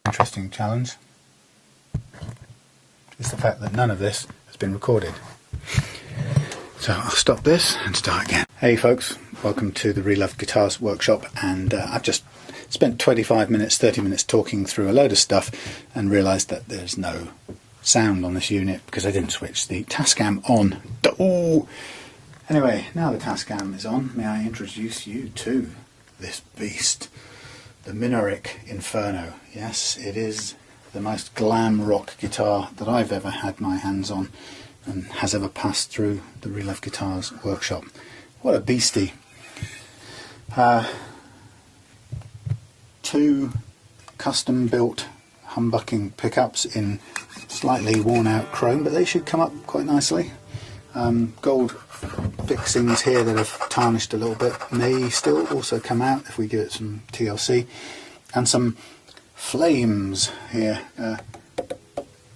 Interesting challenge is the fact that none of this has been recorded. So I'll stop this and start again. Hey folks, welcome to the Reloved Guitars workshop, and I've just spent 25 minutes, 30 minutes talking through a load of stuff and realised that there's no sound on this unit because I didn't switch the Tascam on. Ooh. Anyway, now the Tascam is on, may I introduce you to this beast, the Minarik Inferno. Yes, it is the most glam rock guitar that I've ever had my hands on and has ever passed through the Reloved Guitars workshop. What a beastie. Two custom built humbucking pickups in slightly worn out chrome, but they should come up quite nicely. Gold fixings here that have tarnished a little bit may still also come out if we give it some TLC, and some flames here.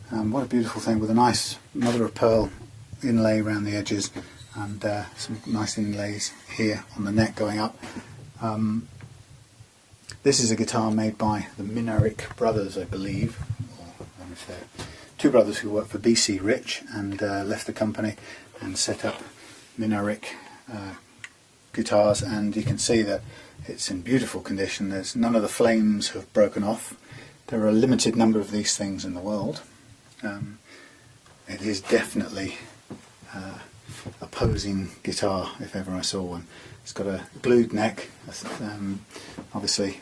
What a beautiful thing, with a nice mother of pearl inlay around the edges and some nice inlays here on the neck going up. This is a guitar made by the Minarik brothers, I believe, or I don't know if they're two brothers who worked for BC Rich and left the company and set up Minarik guitars, and you can see that it's in beautiful condition. There's none of the flames have broken off. There are a limited number of these things in the world. It is definitely a posing guitar if ever I saw one. It's got a glued neck. Obviously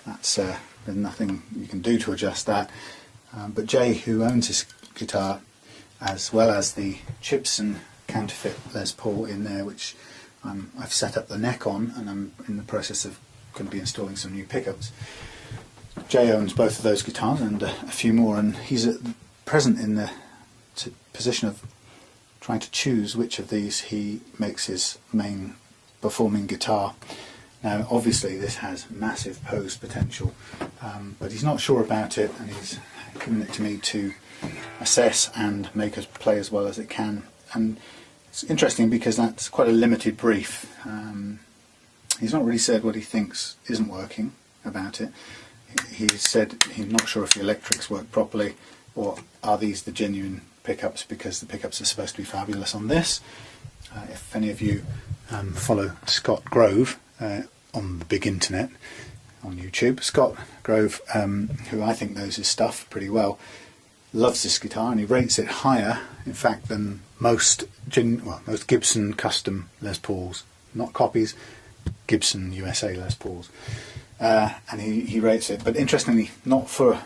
that's there's nothing you can do to adjust that, but Jay, who owns this guitar, as well as the Gibson counterfeit Les Paul in there, which I've set up the neck on, and I'm in the process of going to be installing some new pickups. Jay owns both of those guitars and a few more, and he's at present in the position of trying to choose which of these he makes his main performing guitar. Now obviously this has massive pose potential, but he's not sure about it, and he's given it to me to assess and make us play as well as it can. And it's interesting because that's quite a limited brief. He's not really said what he thinks isn't working about it. He said he's not sure if the electrics work properly, or are these the genuine pickups, because the pickups are supposed to be fabulous on this. If any of you follow Scott Grove on the big internet, on YouTube, Scott Grove, who I think knows his stuff pretty well, loves this guitar, and he rates it higher, in fact, than most Gibson custom Les Pauls, not copies, Gibson USA Les Pauls. And he rates it, but interestingly, not for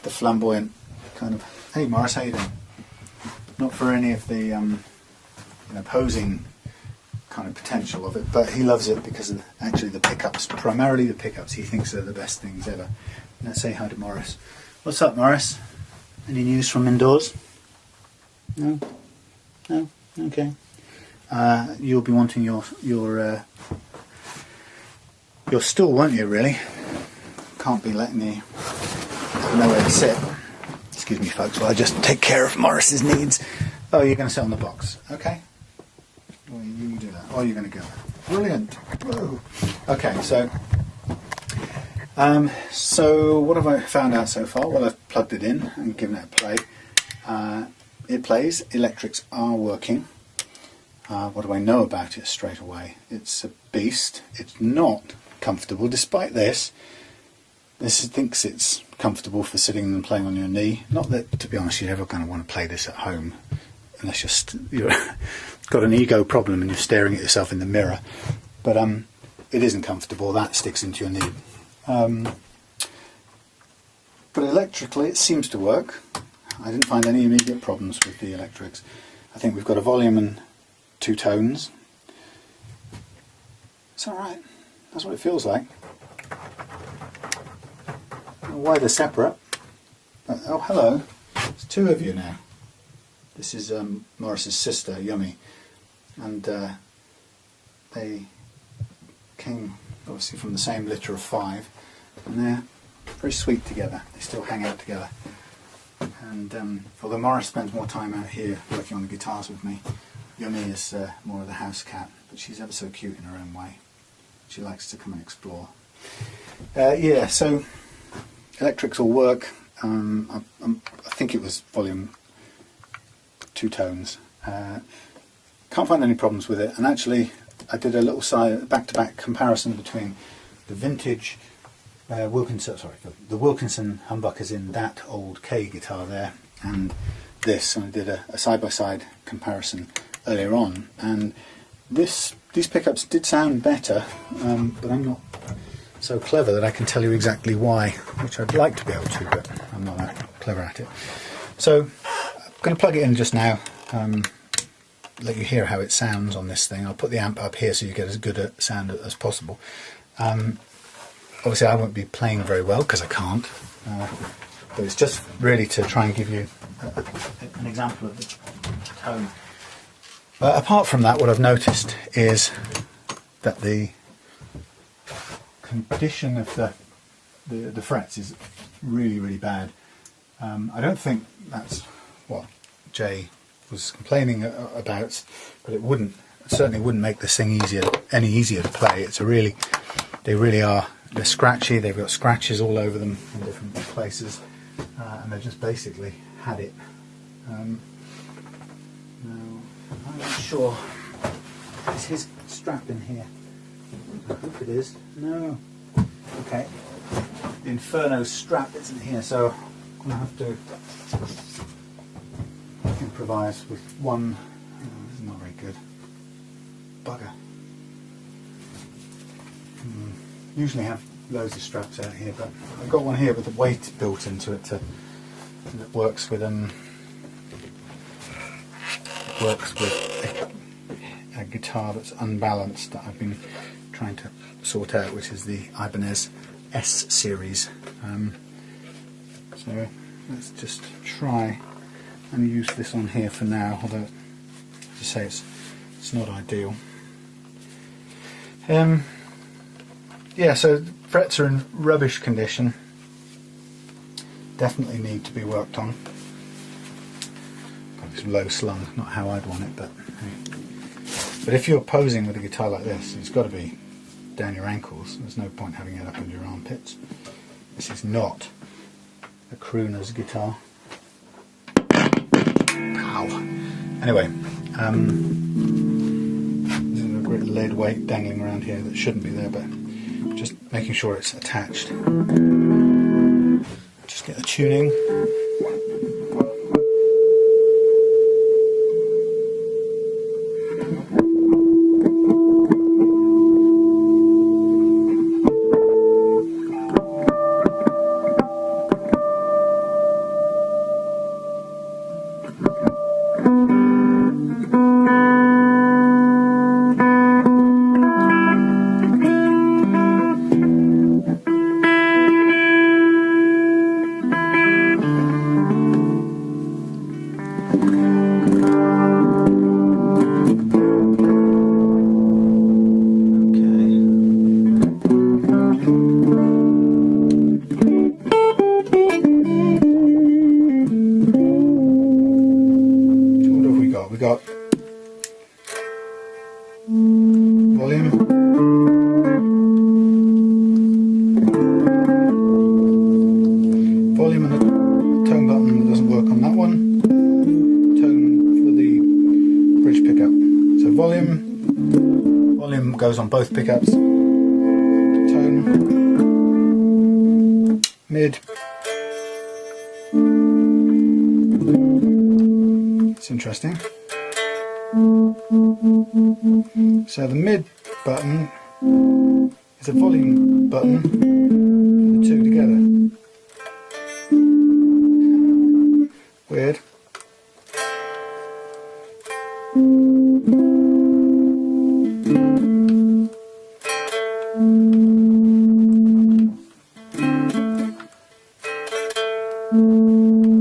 the flamboyant kind of, hey Morris, how you doing? Not for any of the posing kind of potential of it, but he loves it because of actually the pickups, primarily the pickups. He thinks they're the best things ever. Let's say hi to Morris. What's up, Morris? Any news from indoors? No? No? Okay. You'll be wanting your stool, won't you, really? Can't be letting you have nowhere to sit. Excuse me, folks, while I just take care of Morris's needs. Oh, you're going to sit on the box. Okay. Well, you can do that. Oh, you're going to go. Brilliant. Whoa. Okay, so what have I found out so far? Well, I've plugged it in and given it a play. It plays. Electrics are working. What do I know about it straight away? It's a beast. It's not comfortable. Despite this thinks it's comfortable for sitting and playing on your knee. Not that, to be honest, you're ever going to want to play this at home, unless you're got an ego problem and you're staring at yourself in the mirror. But it isn't comfortable. That sticks into your knee. But electrically it seems to work. I didn't find any immediate problems with the electrics. I think we've got a volume and two tones. It's alright. That's what it feels like. Why they're separate. But, oh, hello. There's two of you now. This is Morris's sister, Yummy. And they came obviously from the same litter of 5. And they're very sweet together. They still hang out together. And although Morris spends more time out here working on the guitars with me, Yummy is more of the house cat, but she's ever so cute in her own way. She likes to come and explore. Yeah, so electrics all work. I think it was volume 2 tones. Can't find any problems with it, and actually I did a little back-to-back comparison between the vintage the Wilkinson humbuckers in that old K guitar there and this, and I did a side-by-side comparison earlier on, and these pickups did sound better, but I'm not so clever that I can tell you exactly why, which I'd like to be able to, but I'm not that clever at it. So I'm going to plug it in just now, let you hear how it sounds on this thing. I'll put the amp up here so you get as good a sound as possible. Obviously I won't be playing very well because I can't, but it's just really to try and give you an example of the tone. Apart from that, what I've noticed is that the condition of the frets is really, really bad. I don't think that's what Jay was complaining about, but it certainly wouldn't make this thing any easier to play. They really are. They're scratchy. They've got scratches all over them in different places, and they've just basically had it. Now, I'm not sure. Is his strap in here? I hope it is. No. Okay. The Inferno strap isn't here, so I'm going to have to improvise with one. This is not very good. Bugger. Usually have loads of straps out here, but I've got one here with the weight built into it that works with a guitar that's unbalanced that I've been trying to sort out, which is the Ibanez S series. So let's just try and use this on here for now, although, as I say, it's not ideal. Yeah, so the frets are in rubbish condition. Definitely need to be worked on. Probably some low slung, not how I'd want it, but if you're posing with a guitar like this, it's got to be down your ankles. There's no point having it up under your armpits. This is not a crooner's guitar. Ow. Anyway, there's a great lead weight dangling around here that shouldn't be there, but just making sure it's attached. Just get the tuning. We got volume, and the tone button that doesn't work on that one, tone for the bridge pickup. So volume goes on both pickups, tone, mid. It's interesting. So the mid button is a volume button, the two together. Weird.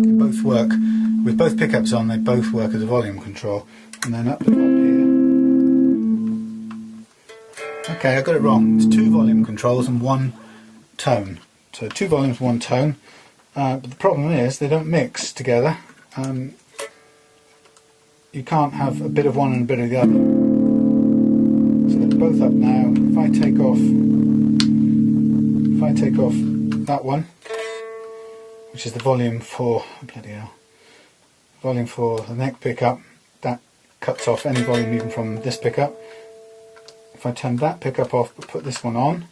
They both work. With both pickups on, they both work as a volume control. And then up the top here. Okay, I got it wrong. It's 2 volume controls and 1 tone. So 2 volumes, 1 tone. But the problem is they don't mix together. You can't have a bit of one and a bit of the other. So they're both up now. If I take off that one, which is the volume for, bloody hell, volume for the neck pickup, that cuts off any volume even from this pickup. If I turn that pickup off but put this one on,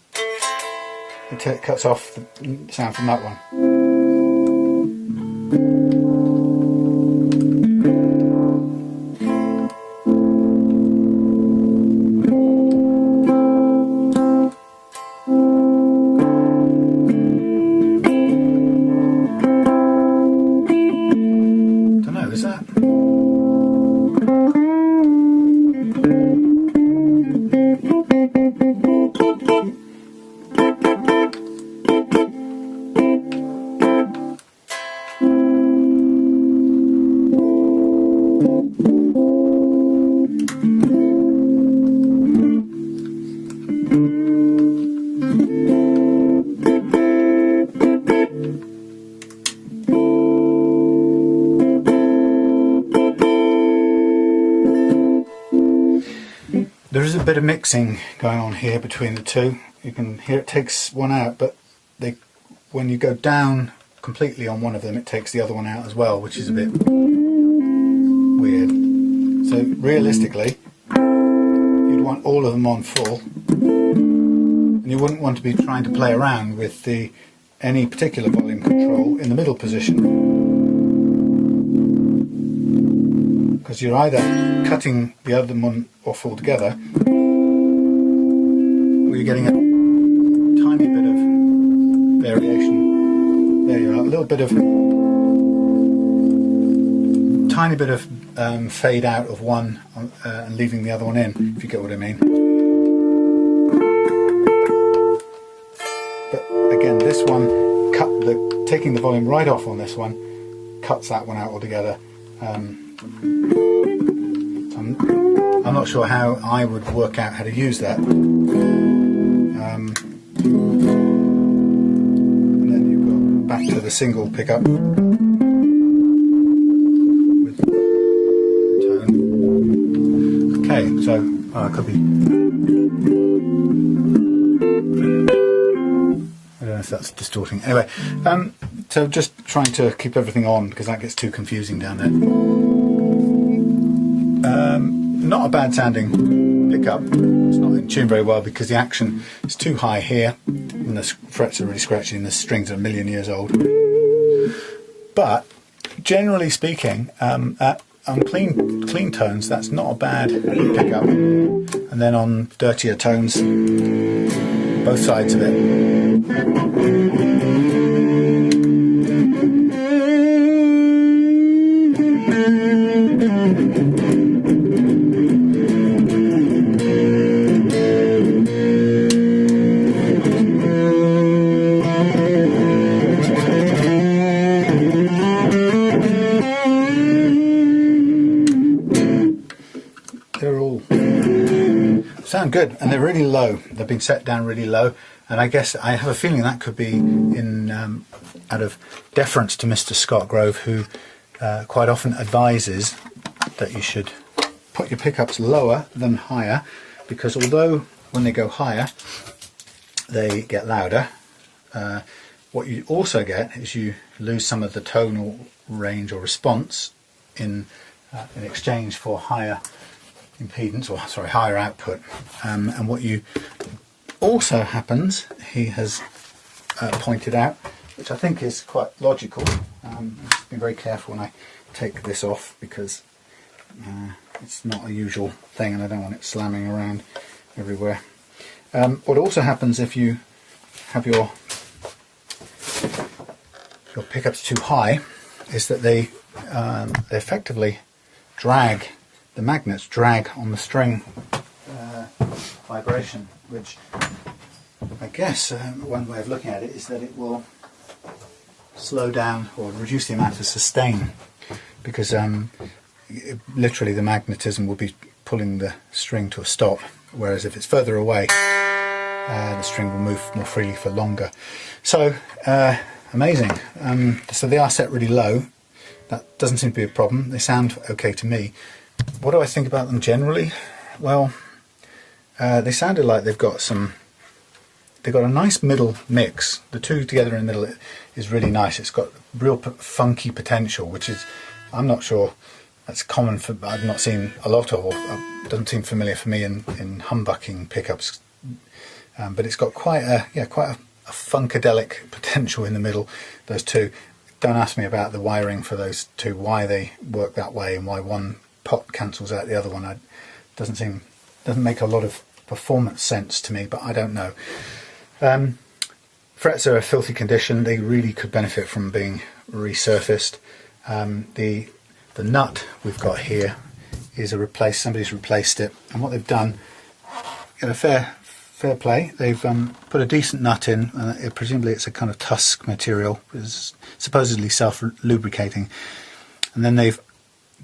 it cuts off the sound from that one. There is a bit of mixing going on here between the two. You can hear it takes one out, but when you go down completely on one of them, it takes the other one out as well, which is a bit weird. So realistically, you'd want all of them on full, and you wouldn't want to be trying to play around with any particular volume control in the middle position, because you're either cutting the other one off altogether, or you're getting a tiny bit of variation. There you are, a little bit of, tiny bit of fade out of one and leaving the other one in, if you get what I mean. But again, this one, taking the volume right off on this one, cuts that one out altogether. I'm not sure how I would work out how to use that. And then you've got back to the single pickup with the tone. Okay, so it could be. I don't know if that's distorting. Anyway, so just trying to keep everything on because that gets too confusing down there. Not a bad sounding pickup. It's not in tune very well because the action is too high here and the frets are really scratchy and the strings are a million years old. But generally speaking, on clean tones, that's not a bad pickup. And then on dirtier tones, both sides of it. Sound good, and they're really low. They've been set down really low, and I guess I have a feeling that could be in out of deference to Mr. Scott Grove, who quite often advises that you should put your pickups lower than higher, because although when they go higher they get louder, what you also get is you lose some of the tonal range or response in exchange for higher impedance, or sorry, higher output. And what you also happens, he has pointed out, which I think is quite logical. Just be very careful when I take this off because it's not a usual thing and I don't want it slamming around everywhere. What also happens if you have your pickups too high is that they effectively drag, the magnets drag on the string vibration, which I guess one way of looking at it is that it will slow down or reduce the amount of sustain, because literally the magnetism will be pulling the string to a stop, whereas if it's further away the string will move more freely for longer. So amazing. So they are set really low. That doesn't seem to be a problem. They sound okay to me. What do I think about them generally? Well, they sounded like they've got some they've got a nice middle mix. The two together in the middle is really nice. It's got real funky potential, which is, I'm not sure that's common for, I've not seen a lot of, or doesn't seem familiar for me in humbucking pickups. But it's got quite a funkadelic potential in the middle, those two. Don't ask me about the wiring for those two, why they work that way and why one pot cancels out the other one. Doesn't make a lot of performance sense to me, but I don't know. Frets are a filthy condition. They really could benefit from being resurfaced. The nut we've got here is somebody's replaced it, and what they've done, a fair play, they've put a decent nut in. Presumably it's a kind of tusk material, it's supposedly self-lubricating, and then they've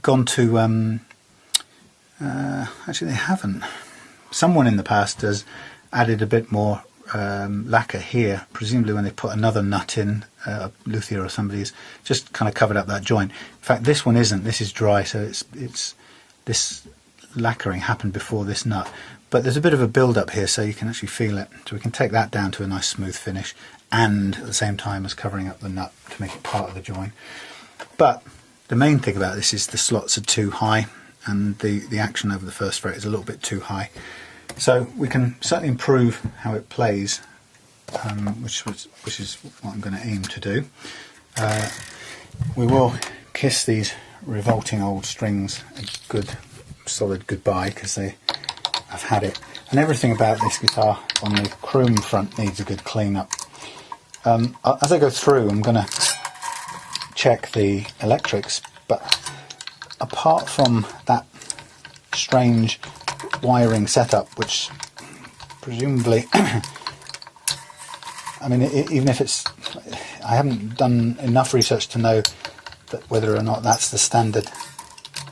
gone to actually they haven't. Someone in the past has added a bit more lacquer here, presumably when they put another nut in, Luthier or somebody's just kind of covered up that joint. In fact, this one isn't. This is dry, so it's this lacquering happened before this nut. But there's a bit of a build-up here, so you can actually feel it. So we can take that down to a nice smooth finish, and at the same time as covering up the nut to make it part of the joint. But the main thing about this is the slots are too high, and the action over the first fret is a little bit too high. So we can certainly improve how it plays, which is what I'm going to aim to do. We will kiss these revolting old strings a good solid goodbye, because I've had it. And everything about this guitar on the chrome front needs a good clean up. As I go through, I'm going to check the electrics, but apart from that strange wiring setup, which presumably I mean, even if it's, I haven't done enough research to know that whether or not that's the standard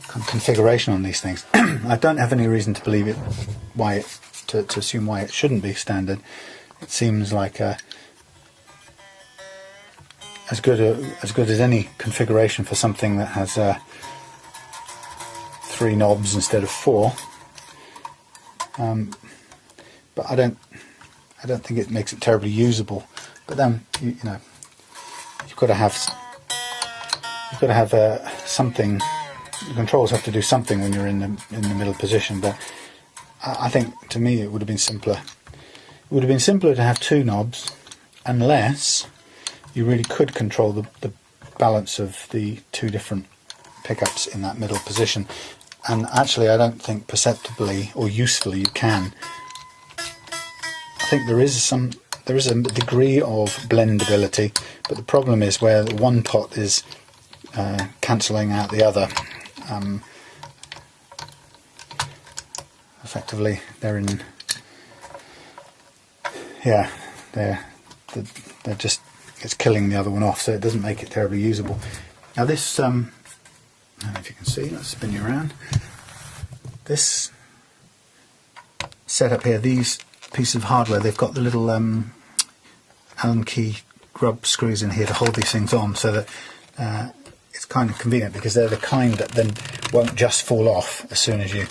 configuration on these things. I don't have any reason to believe it, to assume why it shouldn't be standard. It seems like as good as any configuration for something that has 3 knobs instead of 4. But I don't think it makes it terribly usable. But then you've got to have something. The controls have to do something when you're in the middle position. But I think, to me, it would have been simpler. It would have been simpler to have 2 knobs, unless you really could control the balance of the 2 different pickups in that middle position. And actually, I don't think perceptibly or usefully you can. I think there is a degree of blendability, but the problem is where one pot is cancelling out the other. Effectively, they're just, it's killing the other one off, so it doesn't make it terribly usable. Now this, I don't know if you can see, let's spin you around. This setup here, these pieces of hardware, they've got the little Allen key grub screws in here to hold these things on, so that it's kind of convenient, because they're the kind that then won't just fall off as soon as you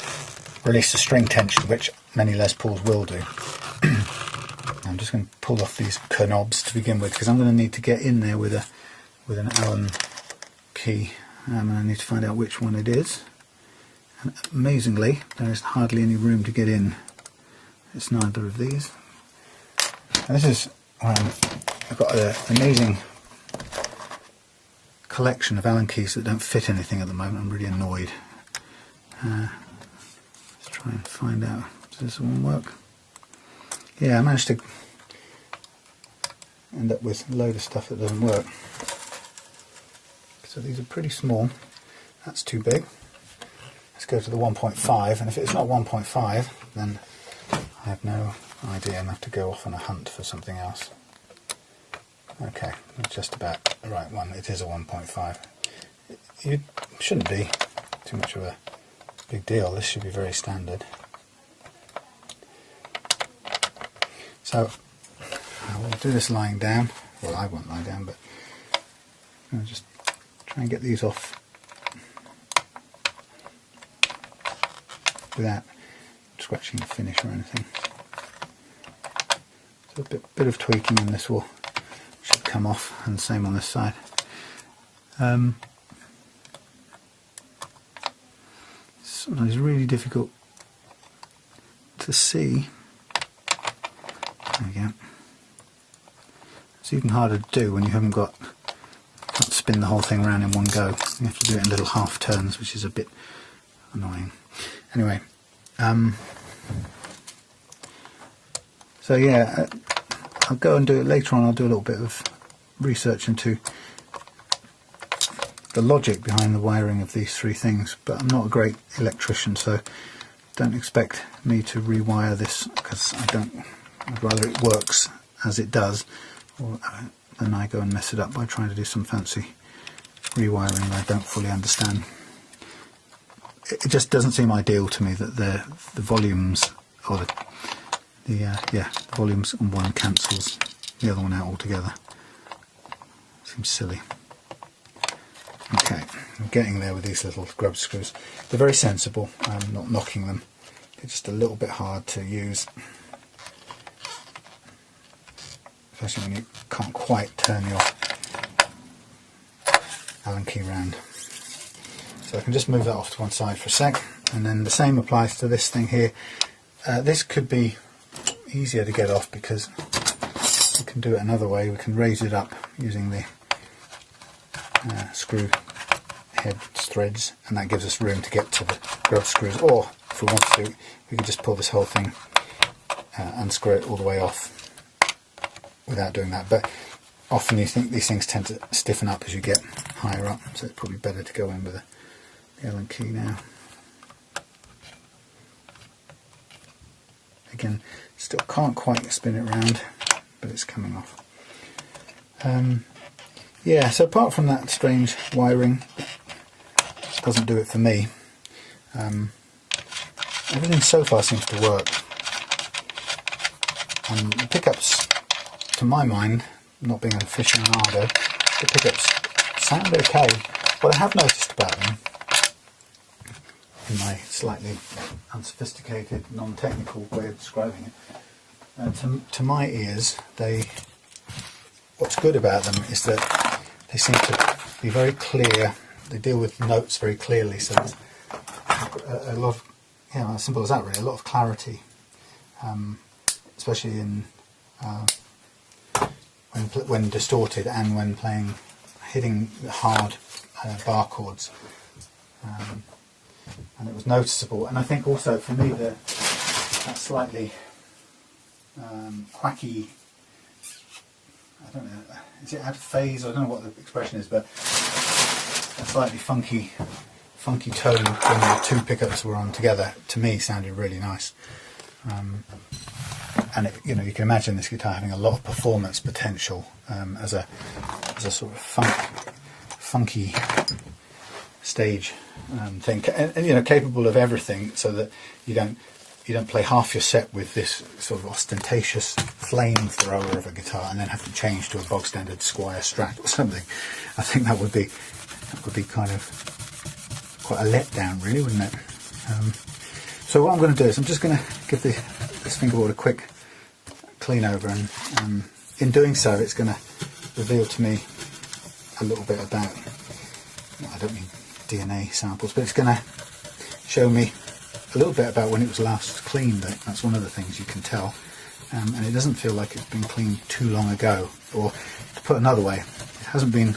release the string tension, which many Les Pauls will do. I'm just going to pull off these knobs to begin with, because I'm going to need to get in there with an Allen key, and I need to find out which one it is. And amazingly, there is hardly any room to get in. It's neither of these. And this is, I've got an amazing collection of Allen keys that don't fit anything at the moment. I'm really annoyed. Let's try and find out. Does this one work? Yeah, I managed to end up with a load of stuff that doesn't work. So these are pretty small. That's too big. Let's go to the 1.5, and if it's not 1.5, then I have no idea. I'm going to have to go off on a hunt for something else. Okay, that's just about the right one. It is a 1.5. It shouldn't be too much of a big deal. This should be very standard. So I will do this lying down. Well, I won't lie down, but I'm going to just try and get these off without scratching the finish or anything. So a bit of tweaking and this should come off, and the same on this side. Sometimes really difficult to see. There we go. It's even harder to do when you can't spin the whole thing around in one go. You have to do it in little half turns, which is a bit annoying. Anyway, so yeah, I'll go and do it later on. I'll do a little bit of research into the logic behind the wiring of these three things, but I'm not a great electrician, so don't expect me to rewire this, because I'd rather it works as it does, or than I go and mess it up by trying to do some fancy rewiring that I don't fully understand. It just doesn't seem ideal to me that the volumes, or the volumes on one cancels the other one out altogether. Seems silly. Okay, I'm getting there with these little grub screws. They're very sensible. I'm not knocking them. They're just a little bit hard to use, especially when you can't quite turn your Allen key round. So I can just move that off to one side for a sec, and then the same applies to this thing here. This could be easier to get off because we can do it another way. We can raise it up using the screw head threads, and that gives us room to get to the grub screws, or if we want to, we could just pull this whole thing, unscrew it all the way off without doing that. But often you think these things tend to stiffen up as you get higher up, so it's probably better to go in with the Allen key now. Again, still can't quite spin it round, but it's coming off. Yeah, so apart from that strange wiring, doesn't do it for me. Everything so far seems to work. And the pickups, to my mind, not being an aficionado, the pickups sound okay. What I have noticed about them, in my slightly unsophisticated, non-technical way of describing it, to my ears, what's good about them is that they seem to be very clear. They deal with notes very clearly, so there's a lot of, as simple as that really, a lot of clarity, especially in when distorted and when hitting hard bar chords, and it was noticeable. And I think also for me that slightly quacky, I don't know, is it out of phase? I don't know what the expression is, but a slightly funky tone when the two pickups were on together, to me sounded really nice. And you can imagine this guitar having a lot of performance potential as a sort of funky stage thing, and capable of everything, so that you don't play half your set with this sort of ostentatious flamethrower of a guitar and then have to change to a bog standard Squire Strat or something. I think that would be kind of quite a letdown, really, wouldn't it? So what I'm going to do is I'm just going to give this fingerboard a quick clean over, and in doing so it's going to reveal to me a little bit about, I don't mean DNA samples, but it's going to show me a little bit about when it was last cleaned. That's one of the things you can tell, and it doesn't feel like it's been cleaned too long ago, or to put another way, it hasn't been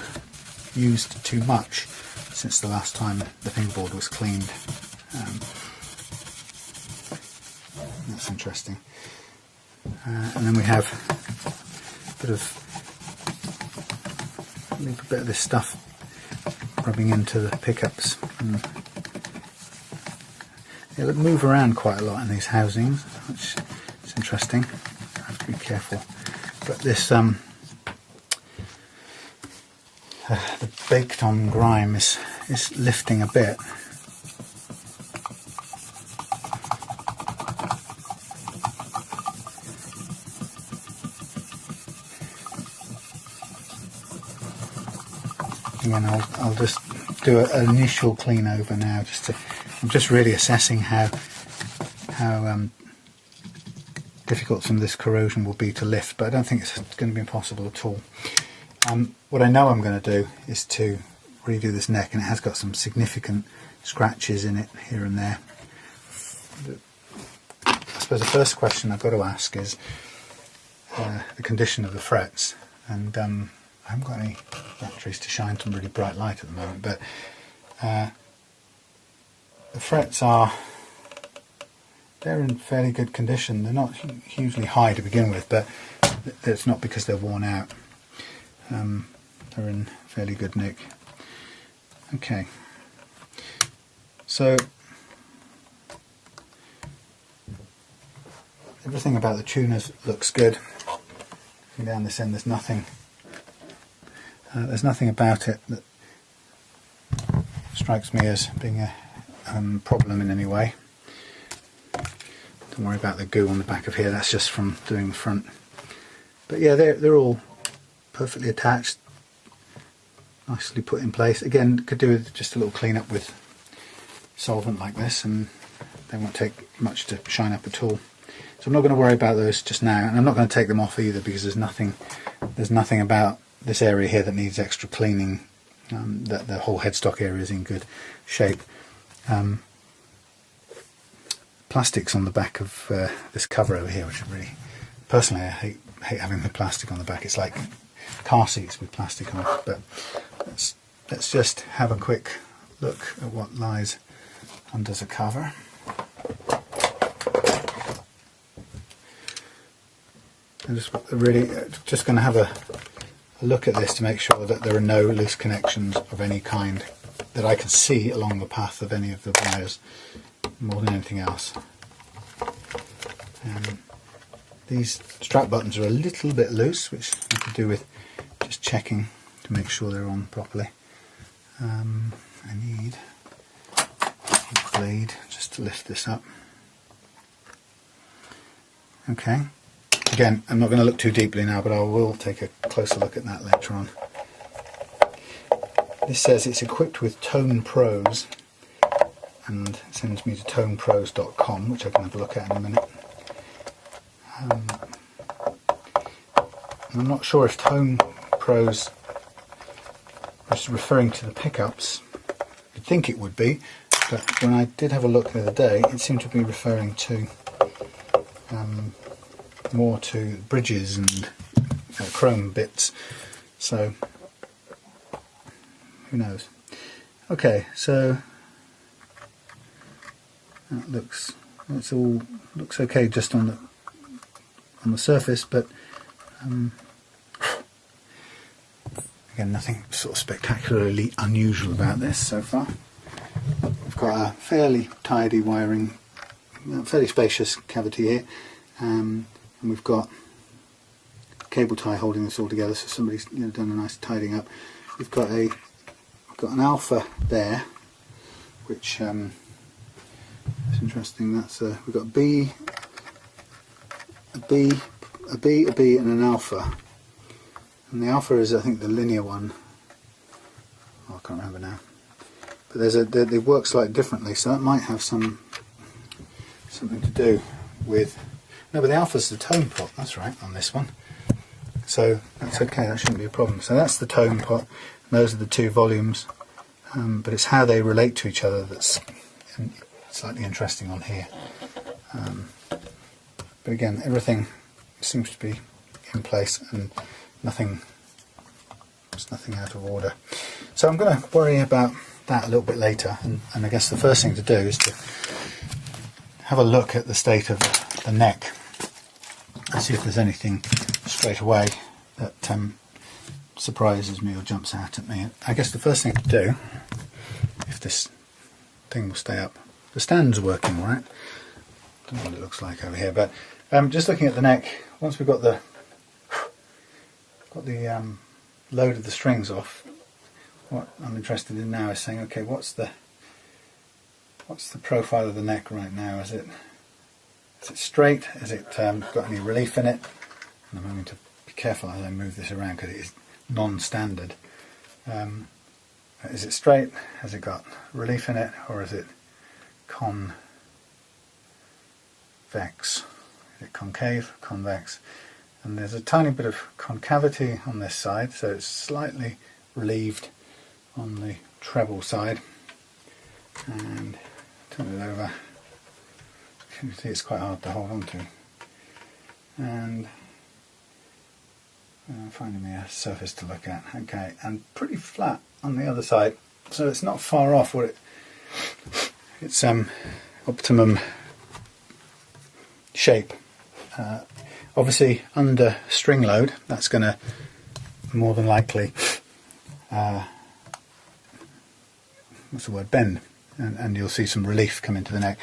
used too much since the last time the fingerboard was cleaned. That's interesting. And then we have leave a bit of this stuff rubbing into the pickups. It'll move around quite a lot in these housings, which is interesting. I have to be careful. But this the baked on grime is lifting a bit. Again, I'll just do an initial clean over now. I'm just really assessing how difficult some of this corrosion will be to lift, but I don't think it's going to be impossible at all. What I know I'm going to do is to redo this neck, and it has got some significant scratches in it here and there. I suppose the first question I've got to ask is the condition of the frets, and I haven't got any batteries to shine some really bright light at the moment, but the frets they're in fairly good condition. They're not hugely high to begin with, but it's not because they're worn out. They're in fairly good nick. Okay, so everything about the tuners looks good. Looking down this end, there's nothing about it that strikes me as being a problem in any way. Don't worry about the goo on the back of here, that's just from doing the front. But yeah, they're all perfectly attached, nicely put in place. Again, could do with just a little clean up with solvent like this, and they won't take much to shine up at all. So I'm not going to worry about those just now, and I'm not going to take them off either, because there's nothing about this area here that needs extra cleaning. The whole headstock area is in good shape. Plastics on the back of this cover over here, which I really, personally, I hate having the plastic on the back. It's like car seats with plastic on it. But let's just have a quick look at what lies under the cover. I'm just going to have a look at this to make sure that there are no loose connections of any kind that I can see along the path of any of the wires, more than anything else. These strap buttons are a little bit loose, which I could do with just checking to make sure they're on properly. I need a blade just to lift this up. Okay. Again, I'm not going to look too deeply now, but I will take a closer look at that later on. This says it's equipped with Tone Pros, and it sends me to tonepros.com, which I can have a look at in a minute. I'm not sure if Tone Pros was referring to the pickups. You'd think it would be, but when I did have a look the other day, it seemed to be referring to more to bridges and chrome bits, so who knows. Okay, so that looks okay just on the surface, but again, nothing sort of spectacularly unusual about this so far. We've got a fairly tidy wiring, fairly spacious cavity here. And we've got a cable tie holding this all together, so somebody's done a nice tidying up. We've got an alpha there, which is interesting. That's we've got a B, and an alpha. And the alpha is, I think, the linear one. Oh, I can't remember now. But they work slightly differently, so that might have something to do with. No, but the alpha's the tone pot, that's right, on this one. So that's okay, that shouldn't be a problem. So that's the tone pot, and those are the two volumes. But it's how they relate to each other that's slightly interesting on here. But again, everything seems to be in place, and there's nothing out of order. So I'm going to worry about that a little bit later, and I guess the first thing to do is to have a look at the state of the neck and see if there's anything straight away that surprises me or jumps out at me. I guess the first thing to do, if this thing will stay up, the stand's working right. Don't know what it looks like over here, but just looking at the neck, once we've got the load of the strings off, what I'm interested in now is saying, okay, what's the profile of the neck right now? Is it straight? Has it got any relief in it? And I'm going to be careful as I move this around because it is non-standard. Is it straight? Has it got relief in it, or is it convex? Is it concave, convex? And there's a tiny bit of concavity on this side, so it's slightly relieved on the treble side. And turn it over. You can see it's quite hard to hold on to. And finding me a surface to look at. Okay, and pretty flat on the other side, so it's not far off what it's optimum shape. Obviously under string load, that's going to more than likely bend, and you'll see some relief come into the neck.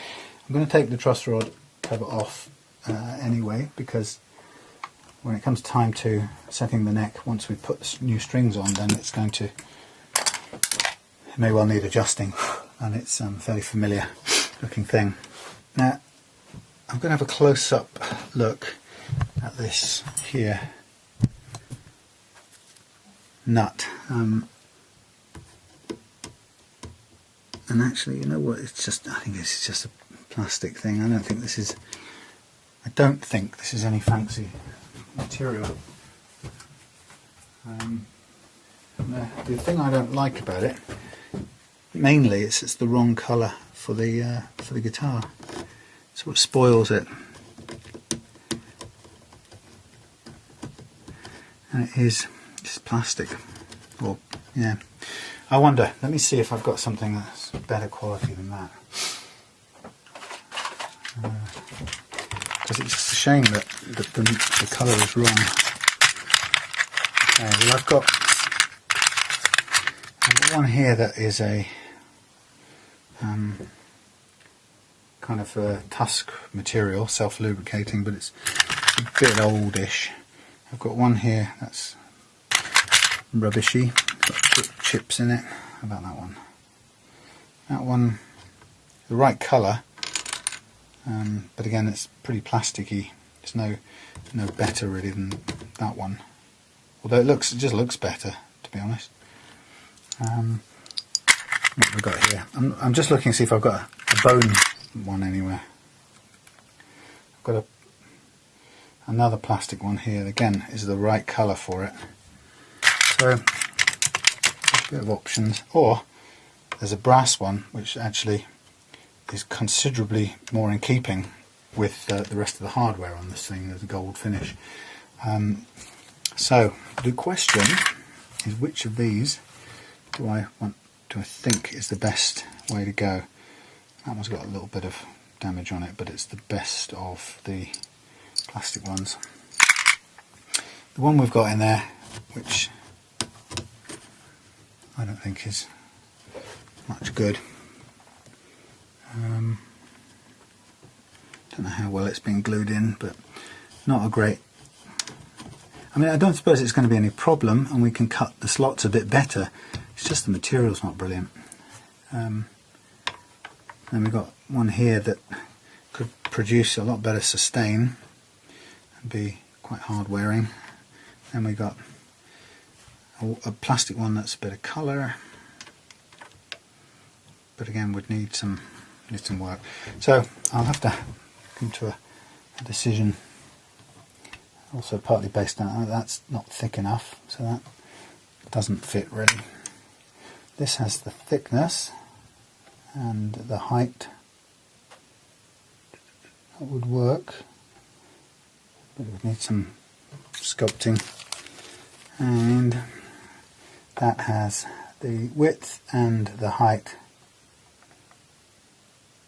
I'm going to take the truss rod cover off anyway, because when it comes time to setting the neck, once we put the new strings on, then it's going to, it may well need adjusting, and it's a fairly familiar looking thing. Now I'm going to have a close-up look at this here nut, and actually, you know what, it's just, I think this is just a plastic thing. I don't think this is any fancy material. The thing I don't like about it, mainly, it's the wrong colour for the guitar. So it spoils it. And it is just plastic. Well, yeah. I wonder, let me see if I've got something that's better quality than that. Because it's just a shame that the colour is wrong. Okay, well I've got one here that is a kind of a tusk material, self-lubricating, but it's a bit oldish. I've got one here that's rubbishy, got chips in it. How about that one? That one, the right colour, but again it's pretty plasticky. It's no better really than that one. Although it just looks better, to be honest. What have we got here? I'm just looking to see if I've got a bone one anywhere. I've got another plastic one here. Again, is the right colour for it. So a bit of options. Or there's a brass one which actually is considerably more in keeping with the rest of the hardware on this thing. There's a gold finish. So the question is, which of these do I think is the best way to go? That one's got a little bit of damage on it, but it's the best of the plastic ones. The one we've got in there, which I don't think is much good. Don't know how well it's been glued in, but not a great. I mean, I don't suppose it's going to be any problem, and we can cut the slots a bit better. It's just the material's not brilliant. Then we've got one here that could produce a lot better sustain and be quite hard wearing. Then we got a plastic one that's a bit of colour, but again would need some work. So I'll have to come to a decision. Also partly based on that's not thick enough, so that doesn't fit really. This has the thickness and the height that would work, but it would need some sculpting. And that has the width and the height,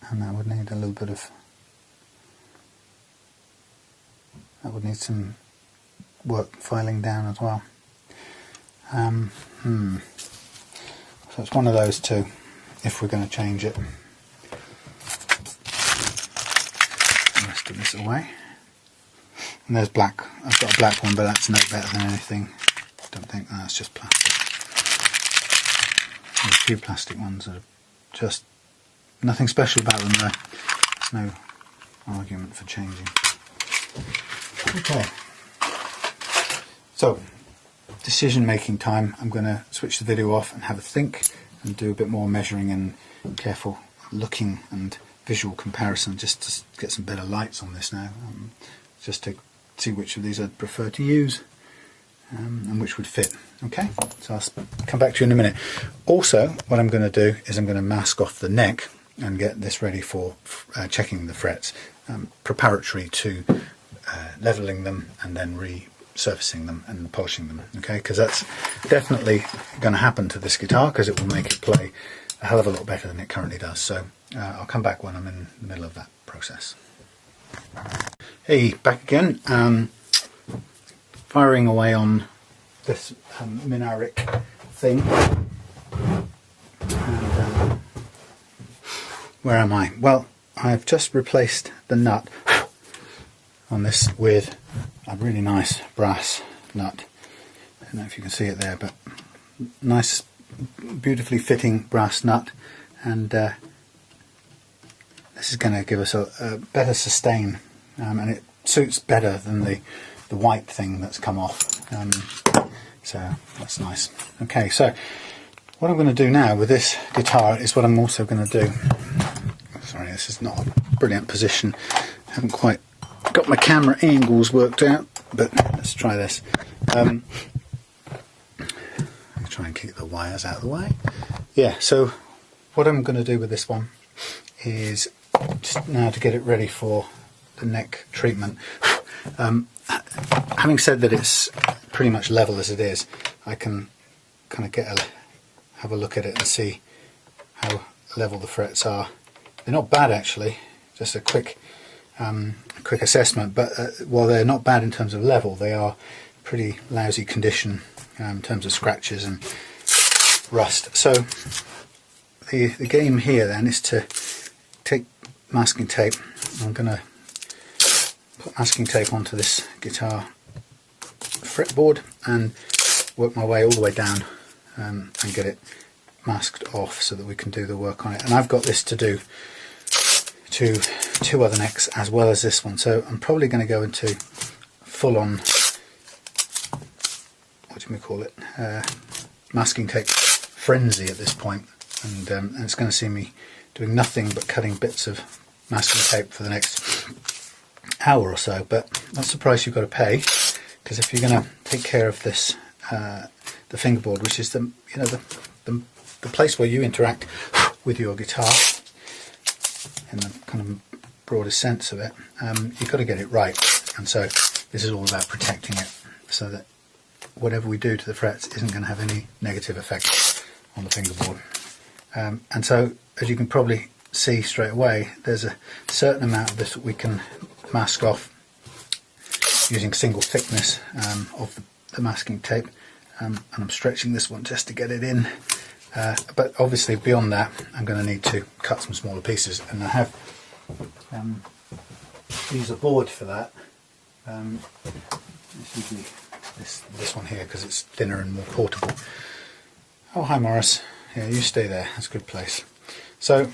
and that would need a little bit of, that would need some work filing down as well. So it's one of those two if we're going to change it. The rest of this away. And there's black. I've got a black one, but that's no better than anything. I don't think that's just plastic. There's a few plastic ones that are just nothing special about them though. There's no argument for changing. Okay. So, decision making time. I'm going to switch the video off and have a think and do a bit more measuring and careful looking and visual comparison, just to get some better lights on this now, just to see which of these I'd prefer to use and which would fit. Okay, so I'll come back to you in a minute. Also, what I'm going to do is I'm going to mask off the neck and get this ready for checking the frets, preparatory to leveling them and then resurfacing them and polishing them. Okay, because that's definitely going to happen to this guitar, because it will make it play a hell of a lot better than it currently does. So I'll come back when I'm in the middle of that process. Hey, back again. Firing away on this Minarik thing. And, where am I? Well, I've just replaced the nut on this with a really nice brass nut. I don't know if you can see it there, but nice, beautifully fitting brass nut, and this is going to give us a better sustain, and it suits better than the white thing that's come off, so that's nice. Okay, so what I'm going to do now with this guitar is what I'm also going to do. Sorry, this is not a brilliant position. I haven't quite got my camera angles worked out, but let's try this. I'll try and keep the wires out of the way. Yeah, so what I'm going to do with this one is just now to get it ready for the neck treatment. Having said that it's pretty much level as it is, I can kind of have a look at it and see how level the frets are. They're not bad actually, just a quick assessment, but while they're not bad in terms of level, they are pretty lousy condition in terms of scratches and rust. So the game here then is to take masking tape. I'm going to put masking tape onto this guitar fretboard and work my way all the way down and get it masked off so that we can do the work on it. And I've got this to do to two other necks as well as this one, so I'm probably going to go into full-on, what do we call it, masking tape frenzy at this point, and it's going to see me doing nothing but cutting bits of masking tape for the next hour or so. But that's the price you've got to pay, because if you're going to take care of this, the fingerboard, which is the place where you interact with your guitar in the kind of broadest sense of it, you've got to get it right. And so this is all about protecting it so that whatever we do to the frets isn't going to have any negative effect on the fingerboard. And so, as you can probably see straight away, there's a certain amount of this that we can mask off using single thickness of the masking tape, and I'm stretching this one just to get it in. But obviously beyond that I'm going to need to cut some smaller pieces, and I have used a board for that. It's usually this one here because it's thinner and more portable. Oh, hi Morris. Yeah, you stay there, that's a good place. So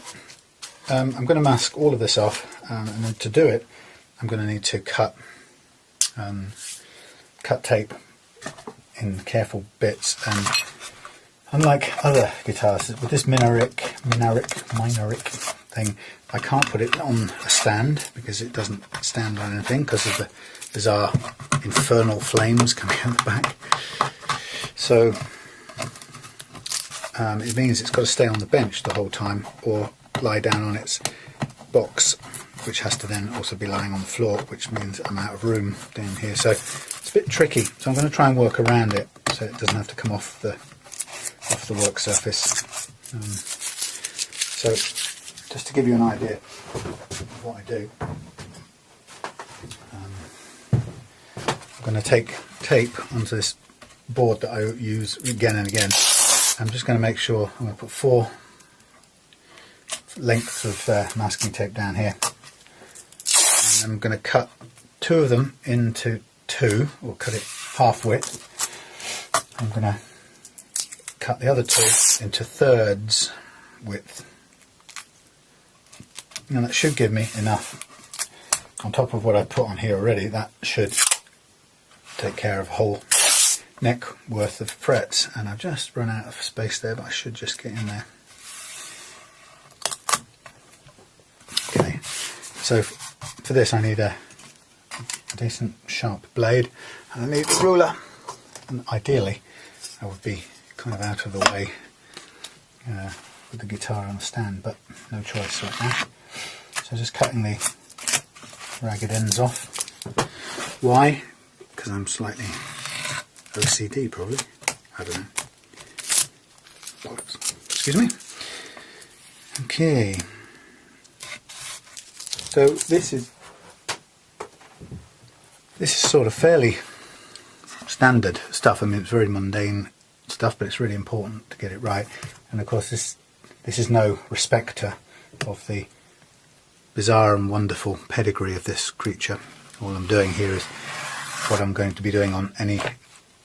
I'm going to mask all of this off, and then to do it I'm going to need to cut tape in careful bits. And unlike other guitars, with this Minarik thing, I can't put it on a stand because it doesn't stand on anything because of the bizarre infernal flames coming out the back. So it means it's got to stay on the bench the whole time or lie down on its box, which has to then also be lying on the floor, which means I'm out of room down here. So it's a bit tricky. So I'm going to try and work around it so it doesn't have to come off the work surface. So just to give you an idea of what I do, I'm going to take tape onto this board that I use again and again. I'm just going to make sure I'm going to put 4 lengths of masking tape down here, and I'm going to cut 2 of them into 2, or cut it half width. I'm going to cut the other 2 into thirds width. Now that should give me enough. On top of what I put on here already, that should take care of a whole neck worth of frets. And I've just run out of space there, but I should just get in there So for this I need a decent sharp blade, and I need a ruler, and ideally I would be kind of out of the way with the guitar on a stand, but no choice right now. So just cutting the ragged ends off. Why? Because I'm slightly OCD probably, I don't know. Bollocks. Excuse me. Okay. So this is sort of fairly standard stuff. I mean, it's very mundane stuff, but it's really important to get it right. And of course, this is no respecter of the bizarre and wonderful pedigree of this creature. All I'm doing here is what I'm going to be doing on any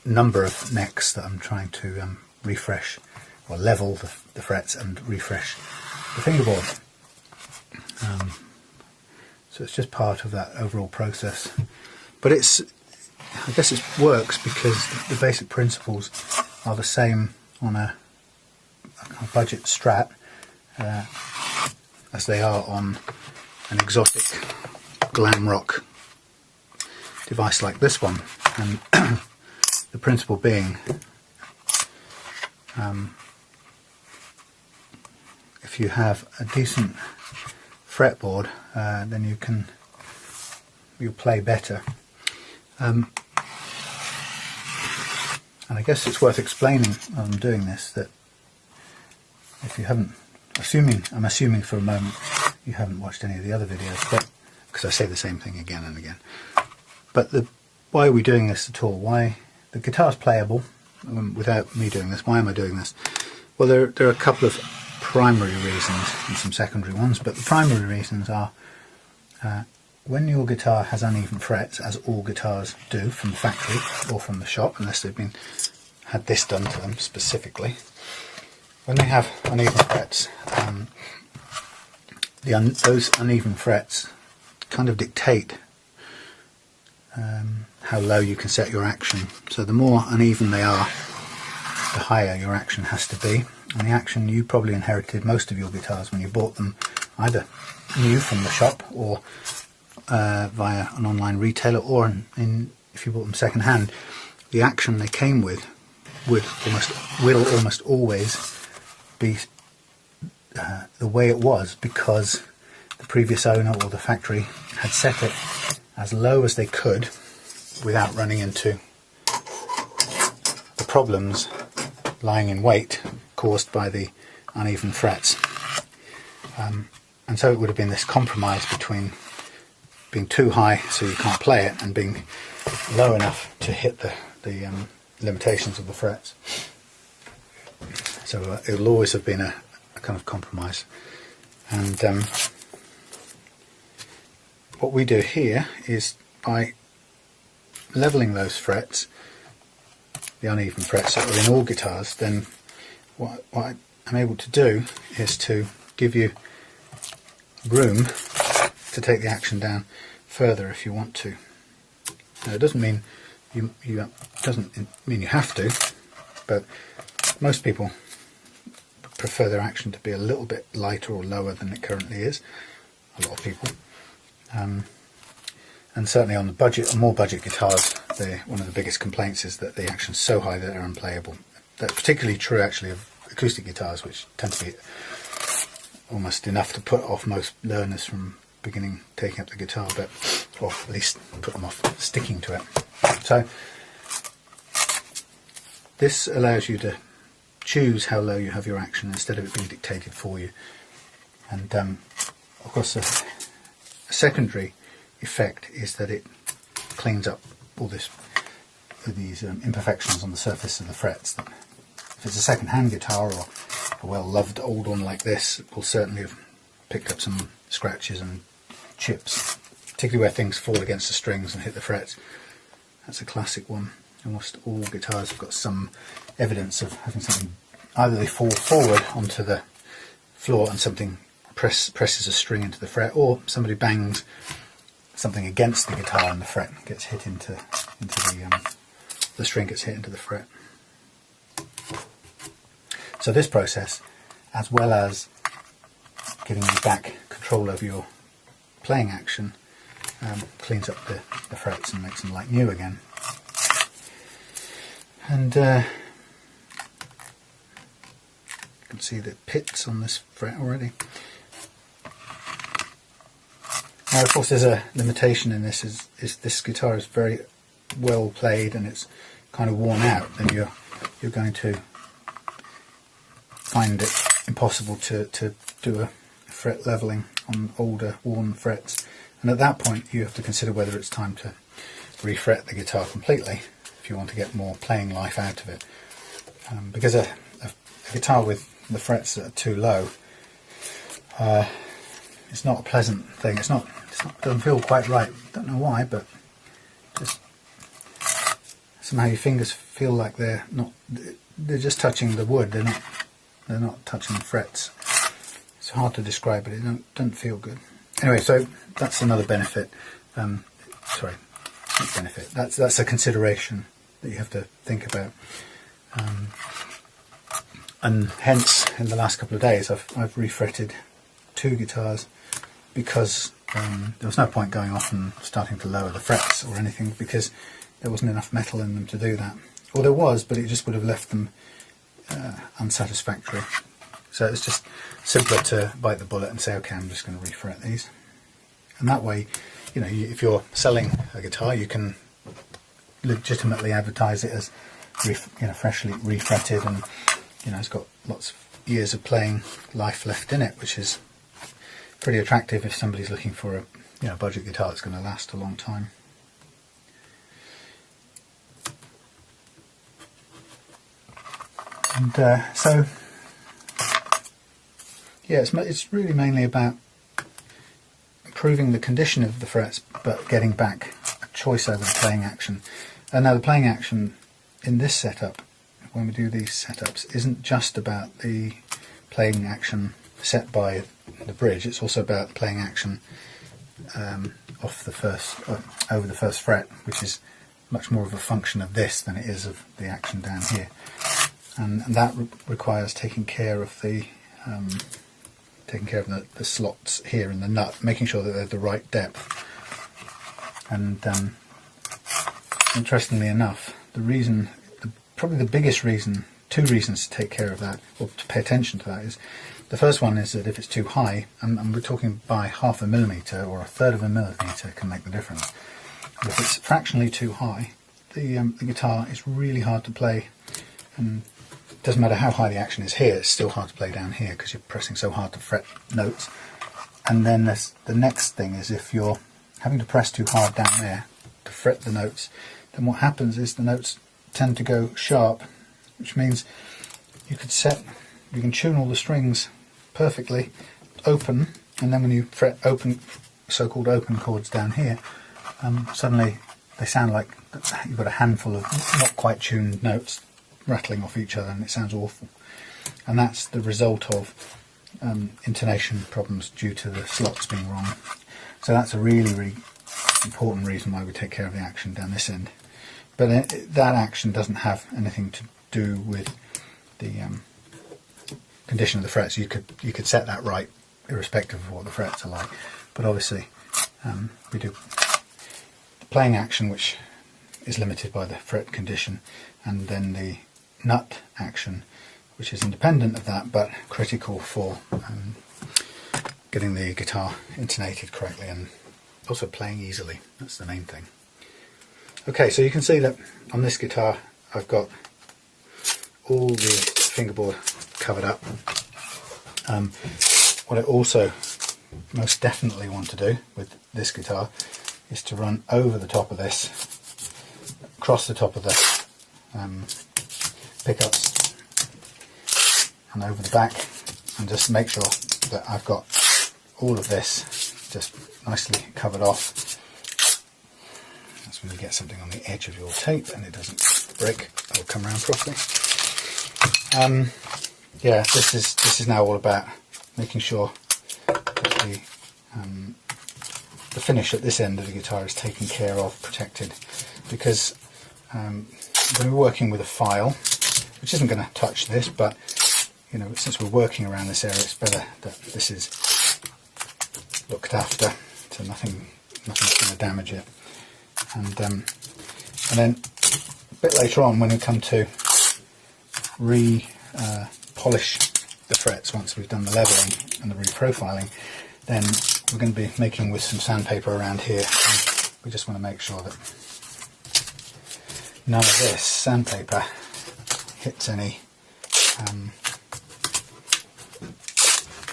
number of necks that I'm trying to refresh, or level the frets and refresh the fingerboard. So it's just part of that overall process. But I guess it works because the basic principles are the same on a budget Strat as they are on an exotic glam rock device like this one. And the principle being, if you have a decent fretboard, then you'll play better. And I guess it's worth explaining while I'm doing this that if you haven't, I'm assuming for a moment you haven't watched any of the other videos, but because I say the same thing again and again. But why are we doing this at all? Why the guitar's playable without me doing this? Why am I doing this? Well, there are a couple of primary reasons and some secondary ones, but the primary reasons are when your guitar has uneven frets, as all guitars do from the factory or from the shop, unless they've had this done to them specifically. When they have uneven frets, those uneven frets kind of dictate how low you can set your action. So the more uneven they are, the higher your action has to be. And the action, you probably inherited most of your guitars when you bought them either new from the shop or via an online retailer, or if you bought them second hand. The action they came with will almost always be the way it was, because the previous owner or the factory had set it as low as they could without running into the problems lying in wait caused by the uneven frets. And so it would have been this compromise between being too high so you can't play it and being low enough to hit the limitations of the frets. So it will always have been a kind of compromise. And what we do here is, by levelling those frets, the uneven frets that are in all guitars, then what I'm able to do is to give you room to take the action down further if you want to. Now, it doesn't mean you have to, but most people prefer their action to be a little bit lighter or lower than it currently is. A lot of people, and certainly on more budget guitars, one of the biggest complaints is that the action's so high that they're unplayable. That's particularly true actually of acoustic guitars, which tend to be almost enough to put off most learners from beginning taking up the guitar, or at least put them off sticking to it. So this allows you to choose how low you have your action instead of it being dictated for you. And of course a secondary effect is that it cleans up all these imperfections on the surface of the frets. That if it's a second-hand guitar or a well-loved old one like this, it will certainly have picked up some scratches and chips, particularly where things fall against the strings and hit the frets. That's a classic one. Almost all guitars have got some evidence of having something, either they fall forward onto the floor and something presses a string into the fret, or somebody bangs something against the guitar and the fret gets hit into the string gets hit into the fret. So this process, as well as giving you back control over your playing action cleans up the frets and makes them like new again. And you can see the pits on this fret already. Now of course there's a limitation in this, is this guitar is very well played and it's kind of worn out, then you're going to find it impossible to do a fret leveling on older worn frets, and at that point you have to consider whether it's time to refret the guitar completely if you want to get more playing life out of it, because a guitar with the frets that are too low, it's not a pleasant thing. It doesn't feel quite right. Don't know why, but just somehow your fingers feel like they're just touching the wood. They're not touching the frets. It's hard to describe, but it doesn't feel good. Anyway, so that's another benefit. Sorry, not benefit. That's a consideration that you have to think about. And hence, in the last couple of days, I've refretted 2 guitars because there was no point going off and starting to lower the frets or anything, because there wasn't enough metal in them to do that. Or there was, but it just would have left them unsatisfactory. So it's just simpler to bite the bullet and say, okay, I'm just going to refret these. And that way, you know, if you're selling a guitar, you can legitimately advertise it as freshly refretted, and it's got lots of years of playing life left in it, which is pretty attractive if somebody's looking for a budget guitar that's going to last a long time. And so yeah, it's really mainly about improving the condition of the frets, but getting back a choice over the playing action. And now the playing action in this setup, when we do these setups, isn't just about the playing action set by the bridge. It's also about the playing action over the first fret, which is much more of a function of this than it is of the action down here. And that requires taking care of the slots here in the nut, making sure that they're the right depth. And interestingly enough, probably the biggest reason, 2 reasons to take care of that, or to pay attention to that, is the first one is that if it's too high, and we're talking by 1/2 millimetre or 1/3 of a millimetre can make the difference. But if it's fractionally too high, the guitar is really hard to play, and it doesn't matter how high the action is here, it's still hard to play down here because you're pressing so hard to fret notes. And then the next thing is, if you're having to press too hard down there to fret the notes, then what happens is the notes tend to go sharp, which means you can tune all the strings perfectly open, and then when you fret open, so-called open chords down here, suddenly they sound like you've got a handful of not quite tuned notes rattling off each other, and it sounds awful. And that's the result of intonation problems due to the slots being wrong. So that's a really, really important reason why we take care of the action down this end. But that action doesn't have anything to do with the condition of the frets. You could set that right irrespective of what the frets are like. But obviously we do the playing action, which is limited by the fret condition, and then the nut action, which is independent of that but critical for getting the guitar intonated correctly and also playing easily. That's the main thing. Okay, so you can see that on this guitar I've got all the fingerboard covered up. What I also most definitely want to do with this guitar is to run over the top of this, across the top of the pickups and over the back, and just make sure that I've got all of this just nicely covered off. That's when you get something on the edge of your tape and it doesn't break or come around properly. Yeah, this is now all about making sure that the finish at this end of the guitar is taken care of, protected, because I'm going to be working with a file which isn't going to touch this, but since we're working around this area, it's better that this is looked after so nothing's going to damage it. And then a bit later on, when we come to polish the frets, once we've done the leveling and the reprofiling, then we're going to be making with some sandpaper around here. And we just want to make sure that none of this sandpaper hits any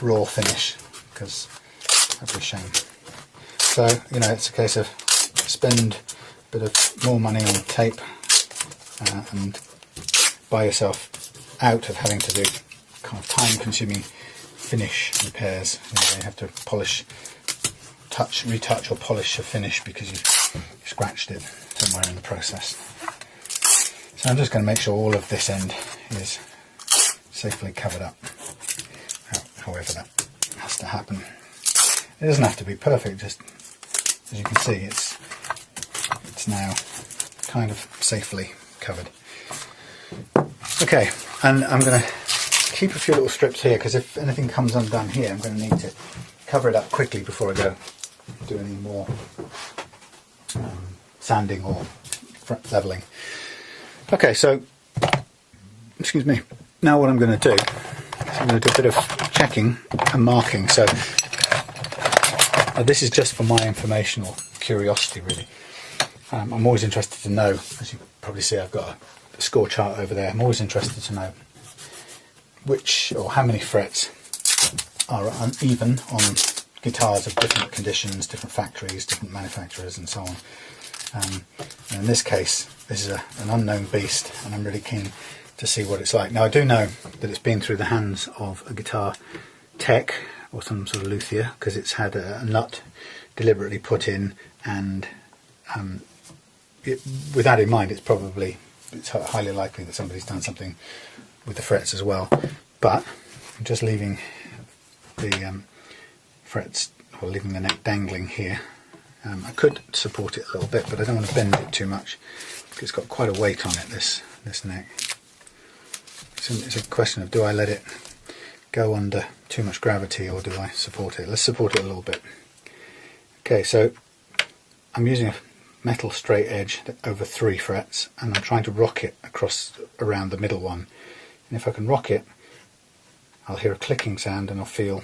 raw finish, because that'd be a shame. So, you know, it's a case of spend a bit of more money on tape and buy yourself out of having to do kind of time-consuming finish repairs. You know, you have to polish, retouch or polish a finish because you scratched it somewhere in the process. So I'm just going to make sure all of this end is safely covered up, however that has to happen. It doesn't have to be perfect, just as you can see, it's now kind of safely covered. Okay, and I'm going to keep a few little strips here, because if anything comes undone here, I'm going to need to cover it up quickly before I go do any more sanding or leveling. Okay, so, excuse me, now what I'm going to do is I'm going to do a bit of checking and marking. So this is just for my informational curiosity, really. I'm always interested to know, as you probably see, I've got a score chart over there. I'm always interested to know which or how many frets are uneven on guitars of different conditions, different factories, different manufacturers, and so on. And in this case, this is an unknown beast, and I'm really keen to see what it's like. Now, I do know that it's been through the hands of a guitar tech or some sort of luthier, because it's had a nut deliberately put in, and with that in mind, it's highly likely that somebody's done something with the frets as well. But I'm just leaving the frets, or leaving the neck dangling here. I could support it a little bit, but I don't want to bend it too much, because it's got quite a weight on it, this neck. It's a question of, do I let it go under too much gravity, or do I support it? Let's support it a little bit. Okay, so I'm using a metal straight edge over 3 frets, and I'm trying to rock it around the middle one. And if I can rock it, I'll hear a clicking sound, and I'll feel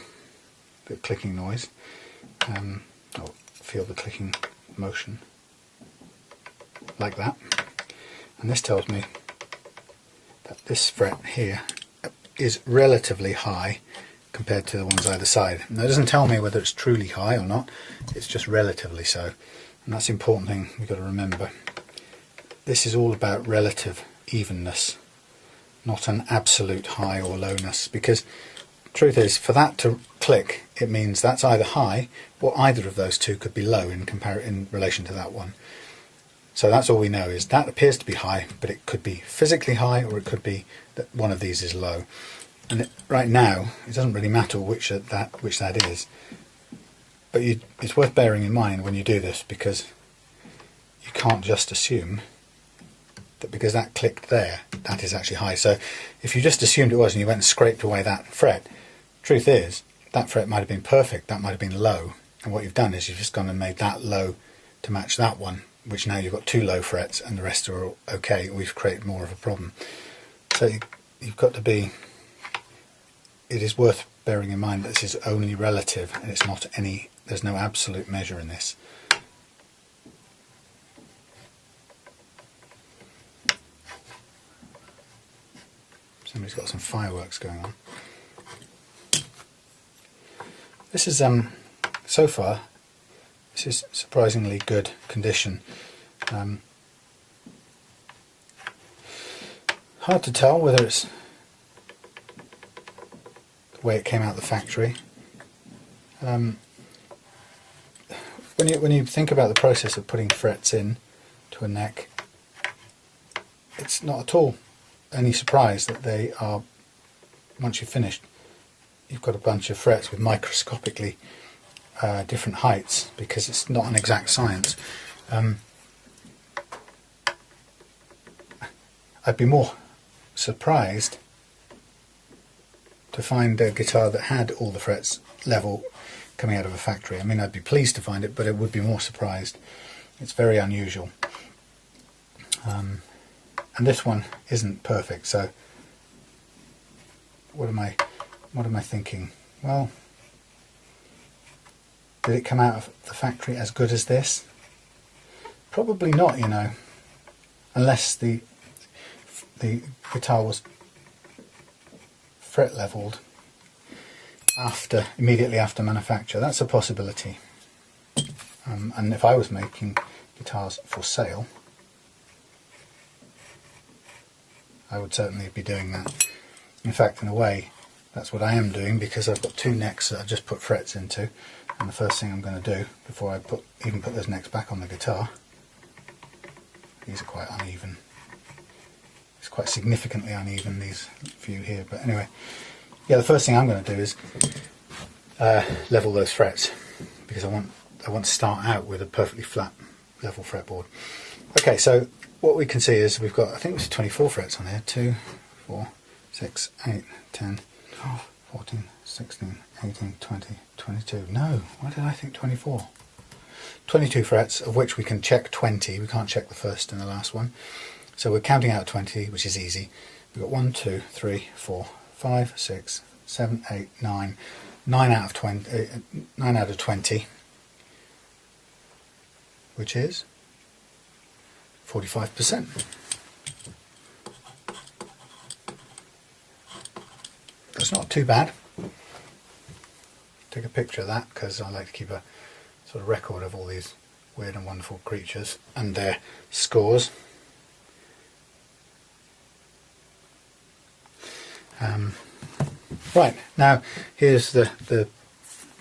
the clicking noise. I'll feel the clicking motion, like that. And this tells me that this fret here is relatively high compared to the ones either side. Now, it doesn't tell me whether it's truly high or not, it's just relatively so. And that's the important thing we've got to remember. This is all about relative evenness, not an absolute high or lowness, because the truth is, for that to click, it means that's either high, or either of those two could be low in relation to that one. So that's all we know, is that appears to be high, but it could be physically high, or it could be that one of these is low. And right now, it doesn't really matter which that is. But it's worth bearing in mind when you do this, because you can't just assume that because that clicked there, that is actually high. So if you just assumed it was, and you went and scraped away that fret, truth is, that fret might have been perfect, that might have been low. And what you've done is you've just gone and made that low to match that one, which now you've got 2 low frets and the rest are okay. We've created more of a problem. So you've got to be, it is worth bearing in mind that this is only relative, and it's not there's no absolute measure in this. Somebody's got some fireworks going on. This is, so far, this is surprisingly good condition. Hard to tell whether it's the way it came out of the factory. When you think about the process of putting frets in to a neck, it's not at all any surprise that they are, once you've finished, you've got a bunch of frets with microscopically different heights, because it's not an exact science. I'd be more surprised to find a guitar that had all the frets level coming out of a factory. I mean, I'd be pleased to find it, but I would be more surprised. It's very unusual. And this one isn't perfect, so what am I thinking? Well, did it come out of the factory as good as this? Probably not, you know, unless the guitar was fret leveled immediately after manufacture. That's a possibility. And if I was making guitars for sale, I would certainly be doing that. In fact, in a way, that's what I am doing, because I've got two necks that I've just put frets into, and the first thing I'm going to do before I even put those necks back on the guitar, these are quite uneven. It's quite significantly uneven, these few here, but anyway, yeah, the first thing I'm going to do is level those frets, because I want to start out with a perfectly flat level fretboard. Okay, so what we can see is we've got, I think it's 24 frets on here, 2, 4, 6, 8, 10, 12, 14, 16, 18, 20, 22. No, why did I think 24? 22 frets, of which we can check 20. We can't check the first and the last one. So we're counting out 20, which is easy. We've got 1, 2, 3, 4, 5, 6, 7, 8, 9. 9 out of 20, 9 out of 20, which is 45%. That's not too bad. Take a picture of that, because I like to keep a sort of record of all these weird and wonderful creatures and their scores. Right, now here's the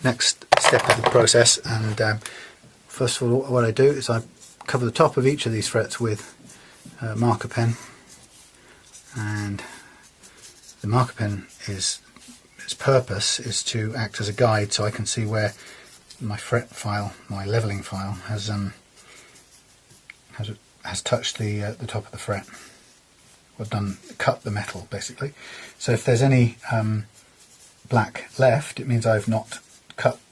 next step of the process, and first of all what I do is I cover the top of each of these frets with a marker pen, and the marker pen its purpose is to act as a guide, so I can see where my fret file, my leveling file, has touched the top of the fret. I've cut the metal basically. So if there's any black left, it means I've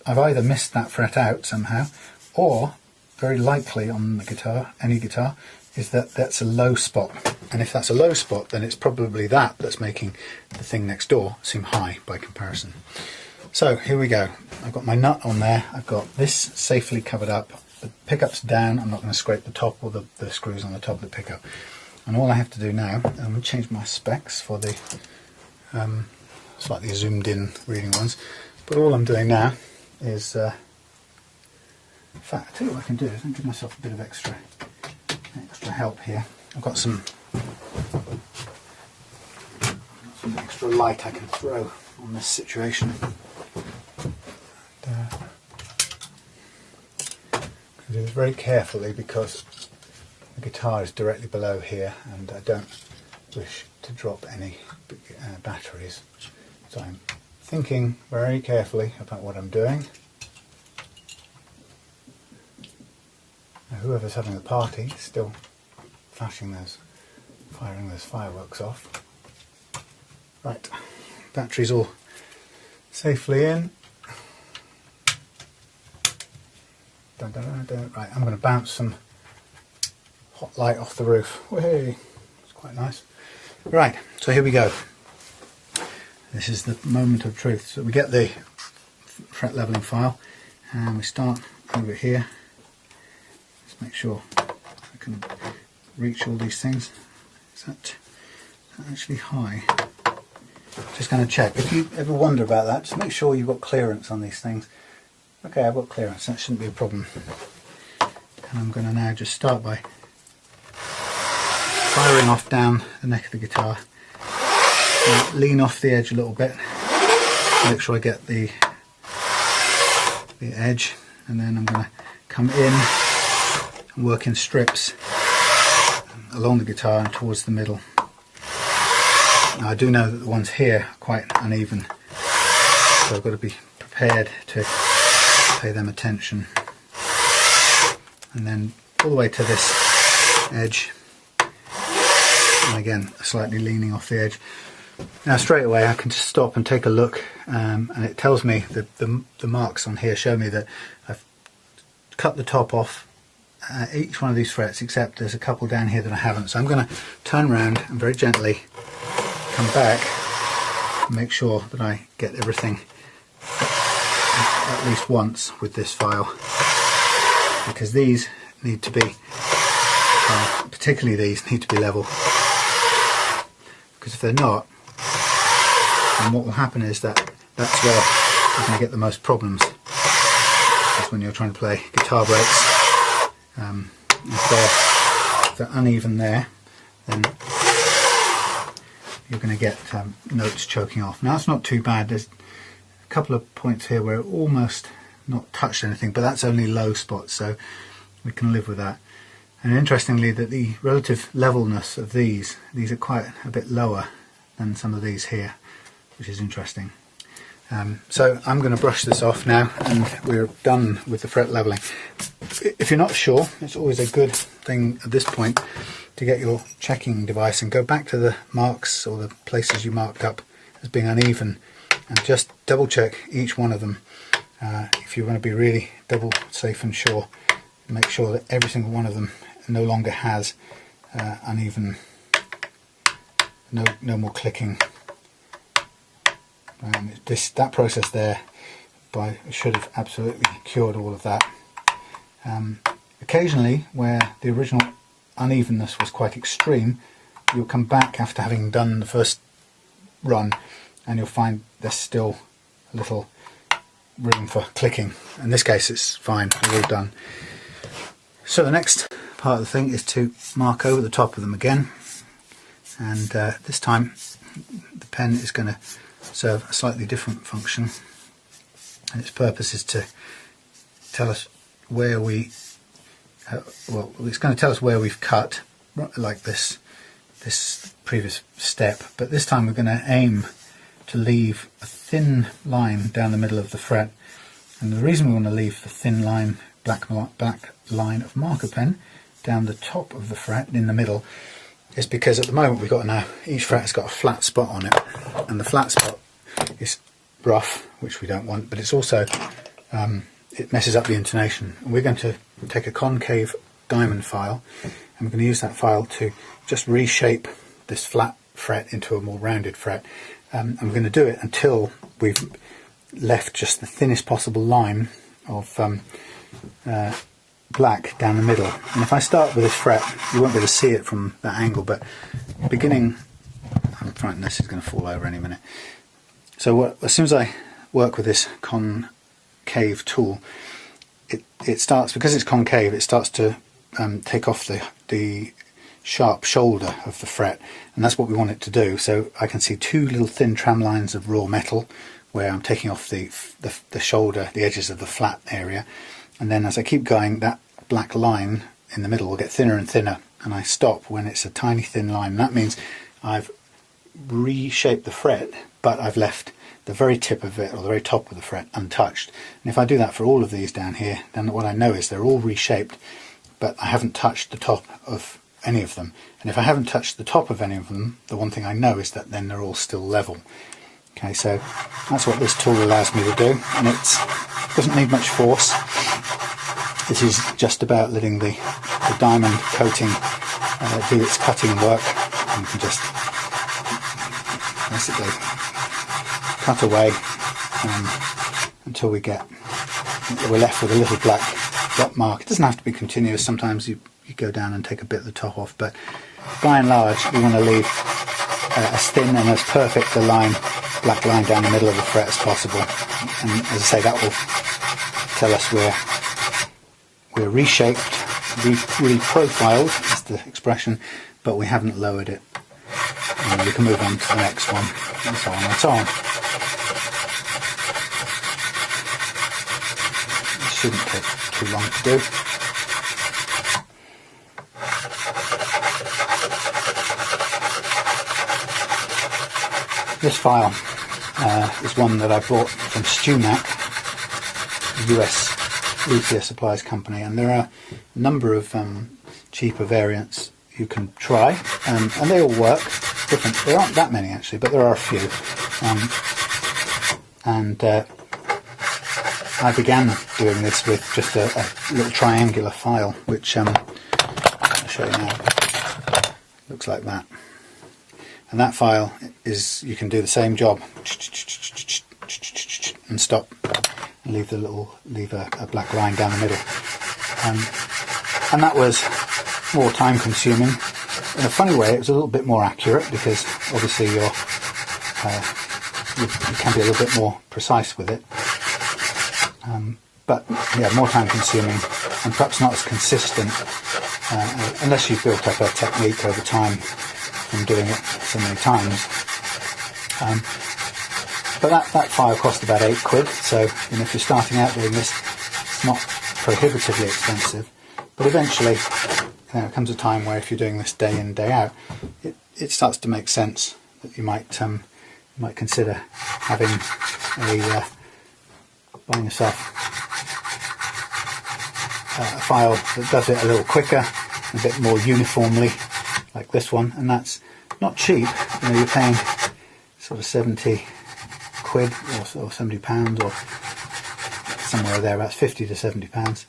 either missed that fret out somehow, or very likely on the guitar, any guitar, is that that's a low spot. And if that's a low spot, then it's probably that's making the thing next door seem high by comparison. So here we go. I've got my nut on there. I've got this safely covered up. The pickup's down. I'm not going to scrape the top or the screws on the top of the pickup. And all I have to do now, I'm going to change my specs for the slightly zoomed in reading ones. But all I'm doing now is, in fact, I'll tell you what I can do is I can give myself a bit of extra help here. I've got some extra light I can throw on this situation. And, I do this very carefully because the guitar is directly below here, and I don't wish to drop any batteries. So I'm thinking very carefully about what I'm doing. Now, whoever's having the party is still firing those fireworks off. Right, batteries all safely in. Dun, dun, dun, dun. Right, I'm going to bounce some hot light off the roof. Whee! It's quite nice. Right, so here we go. This is the moment of truth. So we get the fret leveling file, and we start over here. Let's make sure I can reach all these things. Is that actually high? Just going to check. If you ever wonder about that, just make sure you've got clearance on these things. Okay, I've got clearance. That shouldn't be a problem. And I'm going to now just start by firing off down the neck of the guitar. Lean off the edge a little bit. Make sure I get the edge, and then I'm going to come in and work in strips along the guitar and towards the middle. Now I do know that the ones here are quite uneven, so I've got to be prepared to pay them attention. And then all the way to this edge, and again slightly leaning off the edge. Now straight away I can just stop and take a look, and it tells me that the marks on here show me that I've cut the top off each one of these frets, except there's a couple down here that I haven't. So I'm going to turn around and very gently come back and make sure that I get everything at least once with this file, because these need to be, particularly these need to be level, because if they're not, then what will happen is that's where you're going to get the most problems. That's when you're trying to play guitar breaks. If they're uneven there, then you're going to get notes choking off. Now that's not too bad. There's a couple of points here where it almost not touched anything, but that's only low spots, so we can live with that. And interestingly, that the relative levelness of these are quite a bit lower than some of these here, which is interesting. So I'm going to brush this off now, and we're done with the fret leveling. If you're not sure, it's always a good thing at this point to get your checking device and go back to the marks or the places you marked up as being uneven, and just double check each one of them. If you want to be really double safe and sure, make sure that every single one of them no longer has uneven, no more clicking. That process there should have absolutely cured all of that. Occasionally, where the original unevenness was quite extreme, you'll come back after having done the first run and you'll find there's still a little room for clicking. In this case it's fine, we're all done. So the next part of the thing is to mark over the top of them again, and this time the pen is going to serve a slightly different function, and its purpose is to tell us where it's going to tell us where we've cut, like this previous step, but this time we're going to aim to leave a thin line down the middle of the fret. And the reason we want to leave the thin line, black line of marker pen down the top of the fret in the middle, is because at the moment we've got now, each fret has got a flat spot on it, and the flat spot is rough, which we don't want, but it's also it messes up the intonation. And we're going to take a concave diamond file, and we're going to use that file to just reshape this flat fret into a more rounded fret, and we're going to do it until we've left just the thinnest possible line of black down the middle. And if I start with this fret, you won't be able to see it from that angle, but beginning, I'm frightened this is going to fall over any minute. So as soon as I work with this concave tool, it starts, because it's concave, it starts to take off the sharp shoulder of the fret, and that's what we want it to do. So I can see two little thin tram lines of raw metal where I'm taking off the shoulder, the edges of the flat area, and then as I keep going, that black line in the middle will get thinner and thinner, and I stop when it's a tiny thin line. And that means I've reshaped the fret, but I've left the very tip of it, or the very top of the fret, untouched. And if I do that for all of these down here, then what I know is they're all reshaped, but I haven't touched the top of any of them. And if I haven't touched the top of any of them, the one thing I know is that then they're all still level. Okay, so that's what this tool allows me to do, and it doesn't need much force. This is just about letting the diamond coating do its cutting work, and you can just basically cut away until we're left with a little black dot mark. It doesn't have to be continuous. Sometimes you go down and take a bit of the top off, but by and large we want to leave as thin and as perfect a black line down the middle of the fret as possible. And as I say, that will tell us we're reshaped, reprofiled is the expression, but we haven't lowered it. And we can move on to the next one, and so on and so on. It shouldn't take too long to do. This file is one that I bought from StuMac, a US luthier supplies company, and there are a number of cheaper variants you can try, and they all work. different. There aren't that many actually, but there are a few. I began doing this with just a little triangular file, which I'll show you now. Looks like that. And that file is, you can do the same job and stop and leave a black line down the middle. And that was more time consuming. In a funny way, it was a little bit more accurate because obviously you can be a little bit more precise with it. But yeah, more time consuming and perhaps not as consistent unless you've built up a technique over time from doing it so many times. But that file cost about £8, so if you're starting out doing this, it's not prohibitively expensive. But eventually, there comes a time where if you're doing this day in, day out, it starts to make sense that you might consider having buying yourself a file that does it a little quicker, a bit more uniformly, like this one. And that's not cheap. You're paying sort of £70 or £70 or somewhere there, about £50 to £70.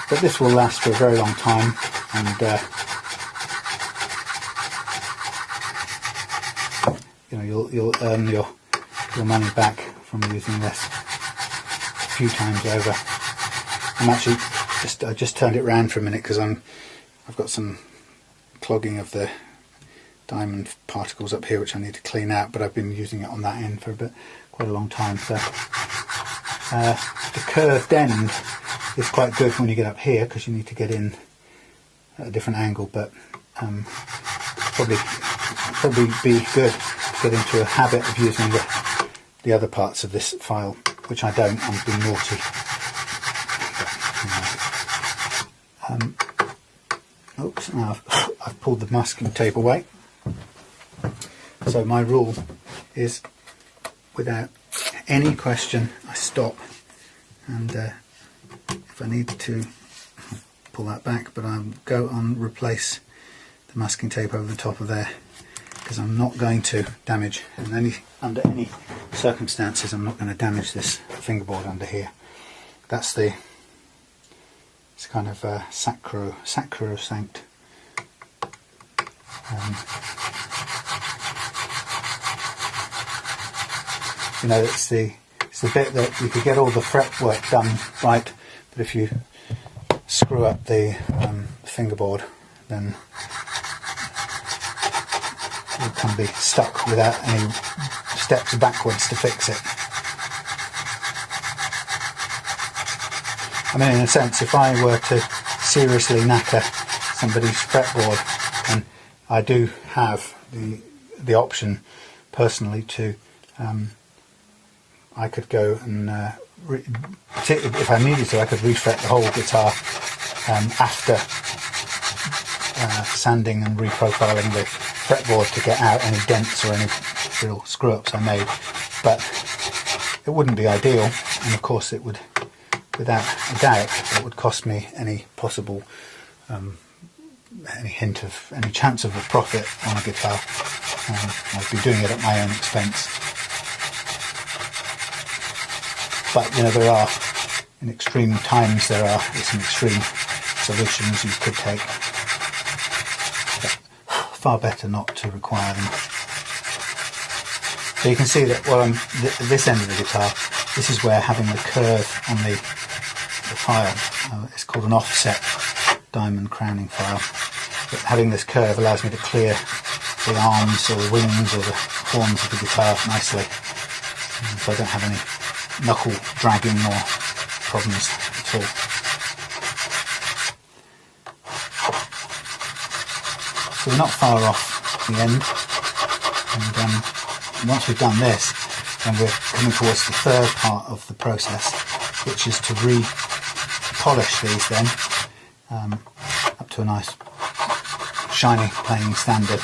But this will last for a very long time, and you'll earn your money back from using this a few times over. I'm actually I just turned it round for a minute because I've got some clogging of the diamond particles up here which I need to clean out, but I've been using it on that end for quite a long time. So the curved end is quite good when you get up here because you need to get in at a different angle, but probably be good to get into a habit of using the other parts of this file, which I don't. I'm being naughty. Oops, now I've pulled the masking tape away. So my rule is, without any question, I stop, and if I need to pull that back, but I'll go on replace the masking tape over the top of there, because I'm not going to damage, under any circumstances I'm not going to damage this fingerboard under here. That's it's kind of sacrosanct. It's the bit that you could get all the fret work done right, but if you screw up the fingerboard, then you can be stuck without any steps backwards to fix it. I mean, in a sense, if I were to seriously knacker somebody's fretboard, then I do have the option personally to I could go and if I needed to, I could refret the whole guitar after sanding and reprofiling the fretboard to get out any dents or any real screw-ups I made. But it wouldn't be ideal, and of course it would, without a doubt, it would cost me any possible any hint of any chance of a profit on a guitar. I'd be doing it at my own expense. But there are, in extreme times, there's some extreme solutions you could take. But far better not to require them. So you can see that this end of the guitar, this is where having the curve on the file, it's called an offset diamond crowning file, but having this curve allows me to clear the arms or the wings or the horns of the guitar nicely, so I don't have any knuckle dragging or problems at all. So we're not far off the end, and once we've done this, then we're coming towards the third part of the process, which is to re-polish these then up to a nice shiny playing standard.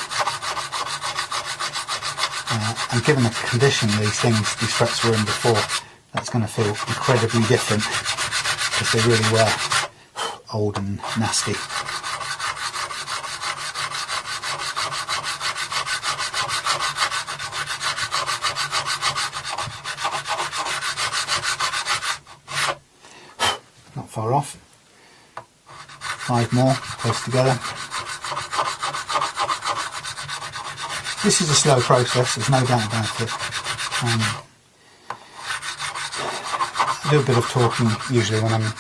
And given the condition these frets were in before, that's going to feel incredibly different, because they really were old and nasty. are off. 5 more close together. This is a slow process, there's no doubt about it. I do a bit of talking usually when I'm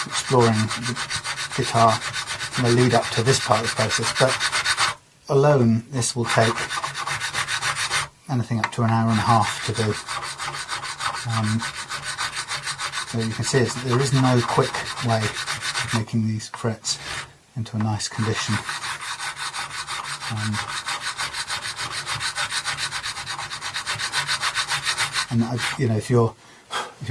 exploring the guitar in the lead up to this part of the process, but alone this will take anything up to an hour and a half to do. So you can see there is no quick way of making these frets into a nice condition. And you know, if you're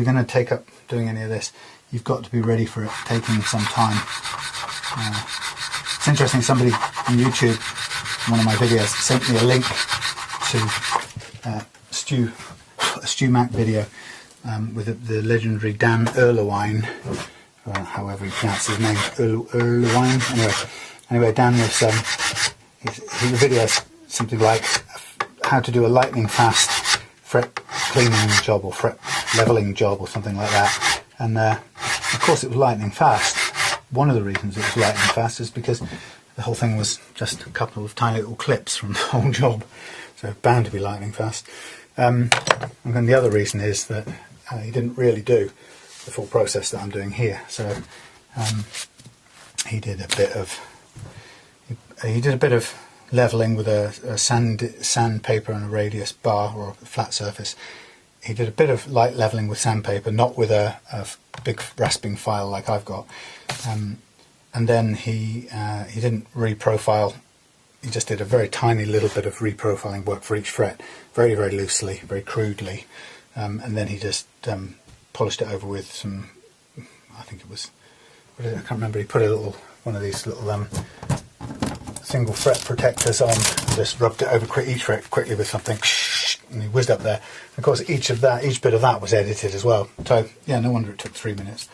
going to take up doing any of this, you've got to be ready for it taking some time. It's interesting, somebody on YouTube, one of my videos, sent me a link to a Stu Mac video with the legendary Dan Erlewine, however he pronounces his name, Erlewine. Anyway, Dan was his video is something like how to do a lightning fast fret cleaning job or fret leveling job or something like that. And of course it was lightning fast. One of the reasons it was lightning fast is because the whole thing was just a couple of tiny little clips from the whole job, so bound to be lightning fast. And then the other reason is that he didn't really do the full process that I'm doing here. So he did a bit of leveling with a sandpaper and a radius bar or a flat surface. He did a bit of light leveling with sandpaper, not with a big rasping file like I've got. And then he didn't reprofile. He just did a very tiny little bit of reprofiling work for each fret, very, very loosely, very crudely. And then he just polished it over with some, I think it was, I can't remember, he put one of these little single fret protectors on, and just rubbed it over each fret quickly with something, and he whizzed up there. And of course each bit of that was edited as well. So yeah, no wonder it took 3 minutes.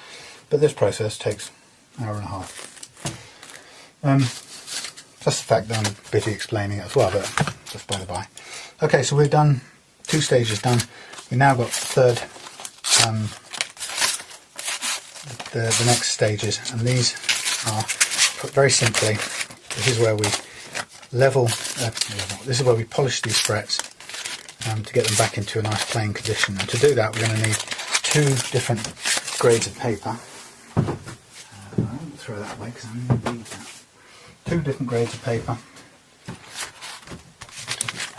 But this process takes an hour and a half. Plus the fact that I'm busy explaining it as well, but just by the by. Okay, so we've done 2 stages done. We now got the the next stages, and these are, put very simply, this is where we this is where we polish these frets to get them back into a nice playing condition. And to do that, we're going to need 2 different grades of paper. I won't throw that away because I'm going to need that. 2 different grades of paper.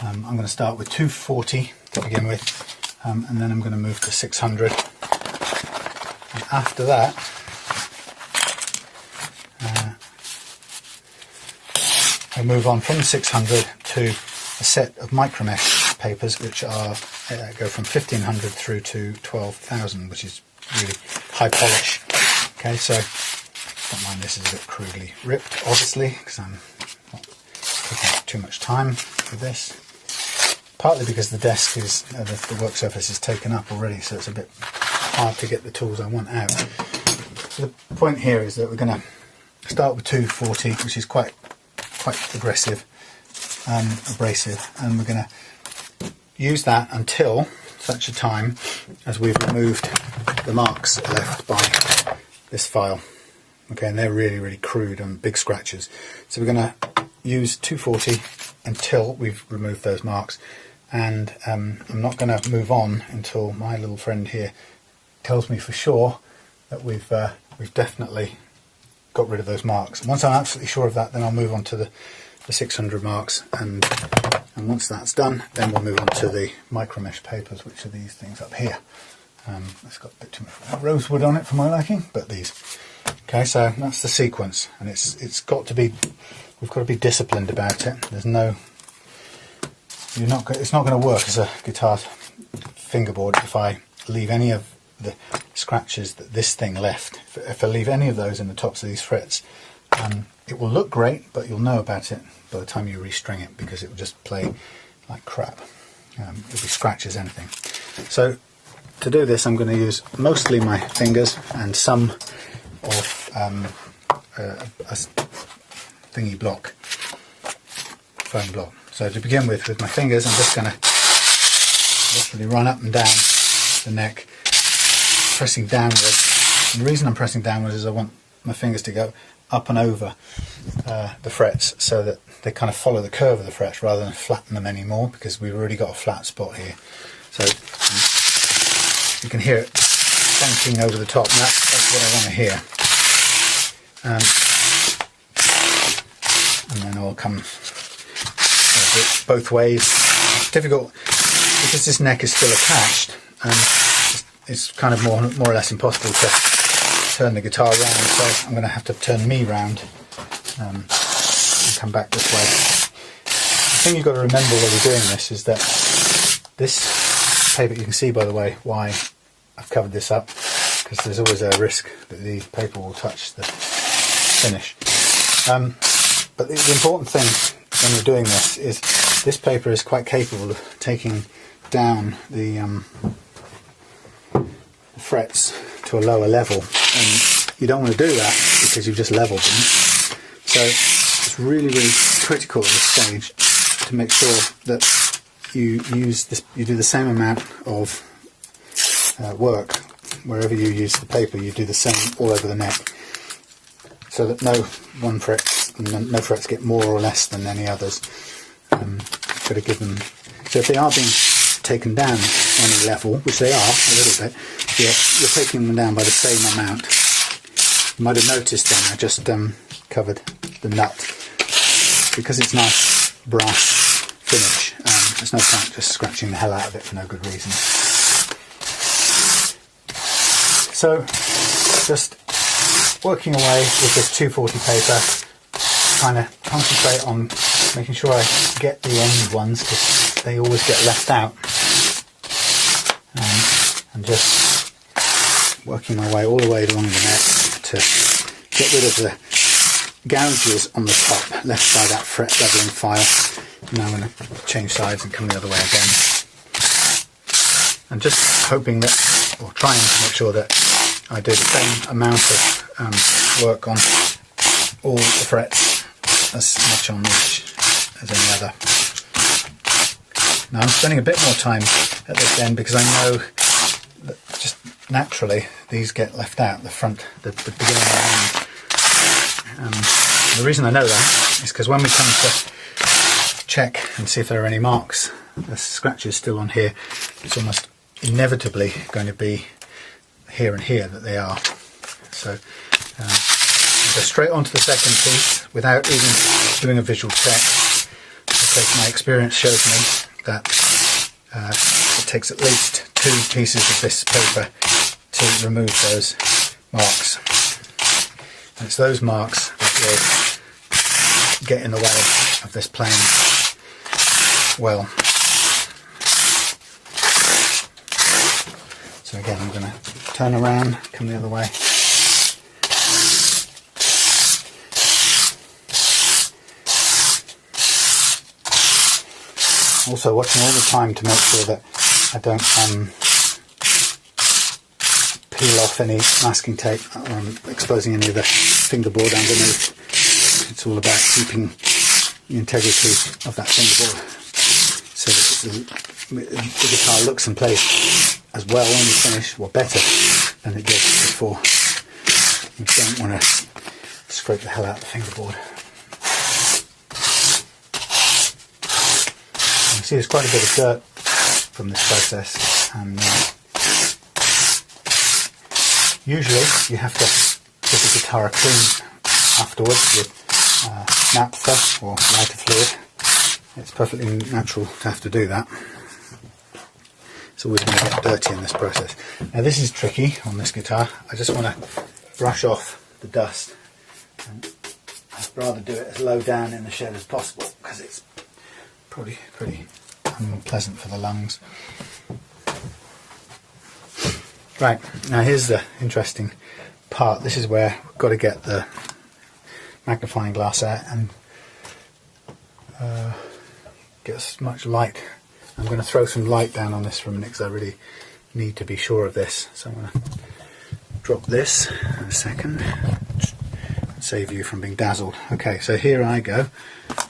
I'm going to start with 240 to begin with, and then I'm going to move to 600. And after that, I move on from the 600 to a set of micromesh papers, which are go from 1500 through to 12,000, which is really high polish. Okay, so don't mind this is a bit crudely ripped, obviously, because I'm not taking up too much time with this. Partly because the desk is, the work surface is taken up already, so it's a bit hard to get the tools I want out. So the point here is that we're going to start with 240, which is quite aggressive, abrasive, and we're going to use that until such a time as we've removed the marks left by this file. Okay, and they're really, really crude and big scratches. So we're going to use 240 until we've removed those marks, and I'm not going to move on until my little friend here tells me for sure that we've definitely got rid of those marks. Once I'm absolutely sure of that, then I'll move on to the 600 marks, and once that's done, then we'll move on to the micromesh papers, which are these things up here. It's got a bit too much rosewood on it for my liking, but these. Okay, so that's the sequence, and it's got to be, we've got to be disciplined about it. There's no, it's not going to work as a guitar fingerboard if I leave any of the scratches that this thing left. If I leave any of those in the tops of these frets, it will look great, but you'll know about it by the time you restring it, because it will just play like crap. It'll be scratches, anything. So to do this, I'm going to use mostly my fingers and some of a thingy block, foam block. So to begin with my fingers, I'm just going to literally run up and down the neck, pressing downwards And the reason I'm pressing downwards is I want my fingers to go up and over the frets so that they kind of follow the curve of the frets rather than flatten them anymore, because we've already got a flat spot here. So you can hear it bunking over the top, and that's what I want to hear. And then I'll come both ways. It's difficult because this neck is still attached, and it's kind of more or less impossible to turn the guitar around, so I'm going to have to turn me round and come back this way. The thing you've got to remember while you're doing this is that this paper, you can see by the way why I've covered this up, because there's always a risk that the paper will touch the finish. But the important thing when you're doing this is this paper is quite capable of taking down the frets to a lower level, and you don't want to do that because you've just leveled them. So it's really critical at this stage to make sure that you do the same amount of work wherever you use the paper. You do the same all over the neck, so that no frets get more or less than any others. Got to give them, so if they are being taken down on a level, which they are a little bit, you're taking them down by the same amount. You might have noticed then I just covered the nut, because it's nice brass finish. There's no point just scratching the hell out of it for no good reason. So just working away with this 240 paper, trying to concentrate on making sure I get the end ones, because they always get left out, and just working my way all the way along the neck to get rid of the gouges on the top left by that fret leveling file. Now I'm going to change sides and come the other way again, and just hoping that, or trying to make sure that I do the same amount of work on all the frets, as much on each as any other. Now I'm spending a bit more time at this end because I know that just naturally these get left out, the front, the beginning and end. The reason I know that is because when we come to check and see if there are any marks, the scratches still on here, it's almost inevitably going to be here and here that they are. So I'll go straight on to the second piece without even doing a visual check, because my experience shows me that it takes at least 2 pieces of this paper to remove those marks. And it's those marks that will get in the way of this playing well. So again, I'm going to turn around, come the other way. Also watching all the time to make sure that I don't peel off any masking tape or exposing any of the fingerboard underneath. It's all about keeping the integrity of that fingerboard so that the guitar looks and plays as well when you finish, or better than it did before. You don't want to scrape the hell out of the fingerboard. You see there's quite a bit of dirt from this process, and usually you have to give the guitar a clean afterwards with naphtha or lighter fluid. It's perfectly natural to have to do that. It's always going to get dirty in this process. Now this is tricky on this guitar. I just want to brush off the dust, and I'd rather do it as low down in the shed as possible because it's probably pretty unpleasant for the lungs. Right, now here's the interesting part. This is where we've got to get the magnifying glass out and get as much light. I'm going to throw some light down on this for a minute because I really need to be sure of this. So I'm going to drop this in a second, save you from being dazzled. Okay, so here I go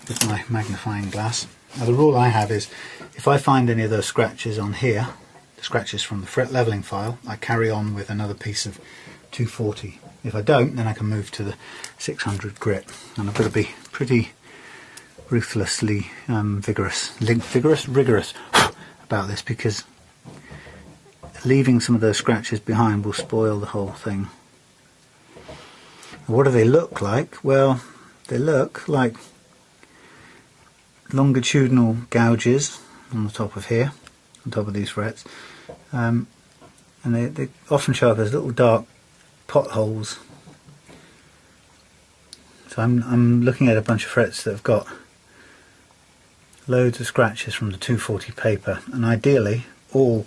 with my magnifying glass. Now the rule I have is if I find any of those scratches on here, the scratches from the fret leveling file, I carry on with another piece of 240. If I don't, then I can move to the 600 grit, and I've got to be pretty ruthlessly rigorous about this, because leaving some of those scratches behind will spoil the whole thing. What do they look like? Well, they look like longitudinal gouges on the top of here, on top of these frets, and they often show up as little dark potholes. So I'm looking at a bunch of frets that have got loads of scratches from the 240 paper, and ideally all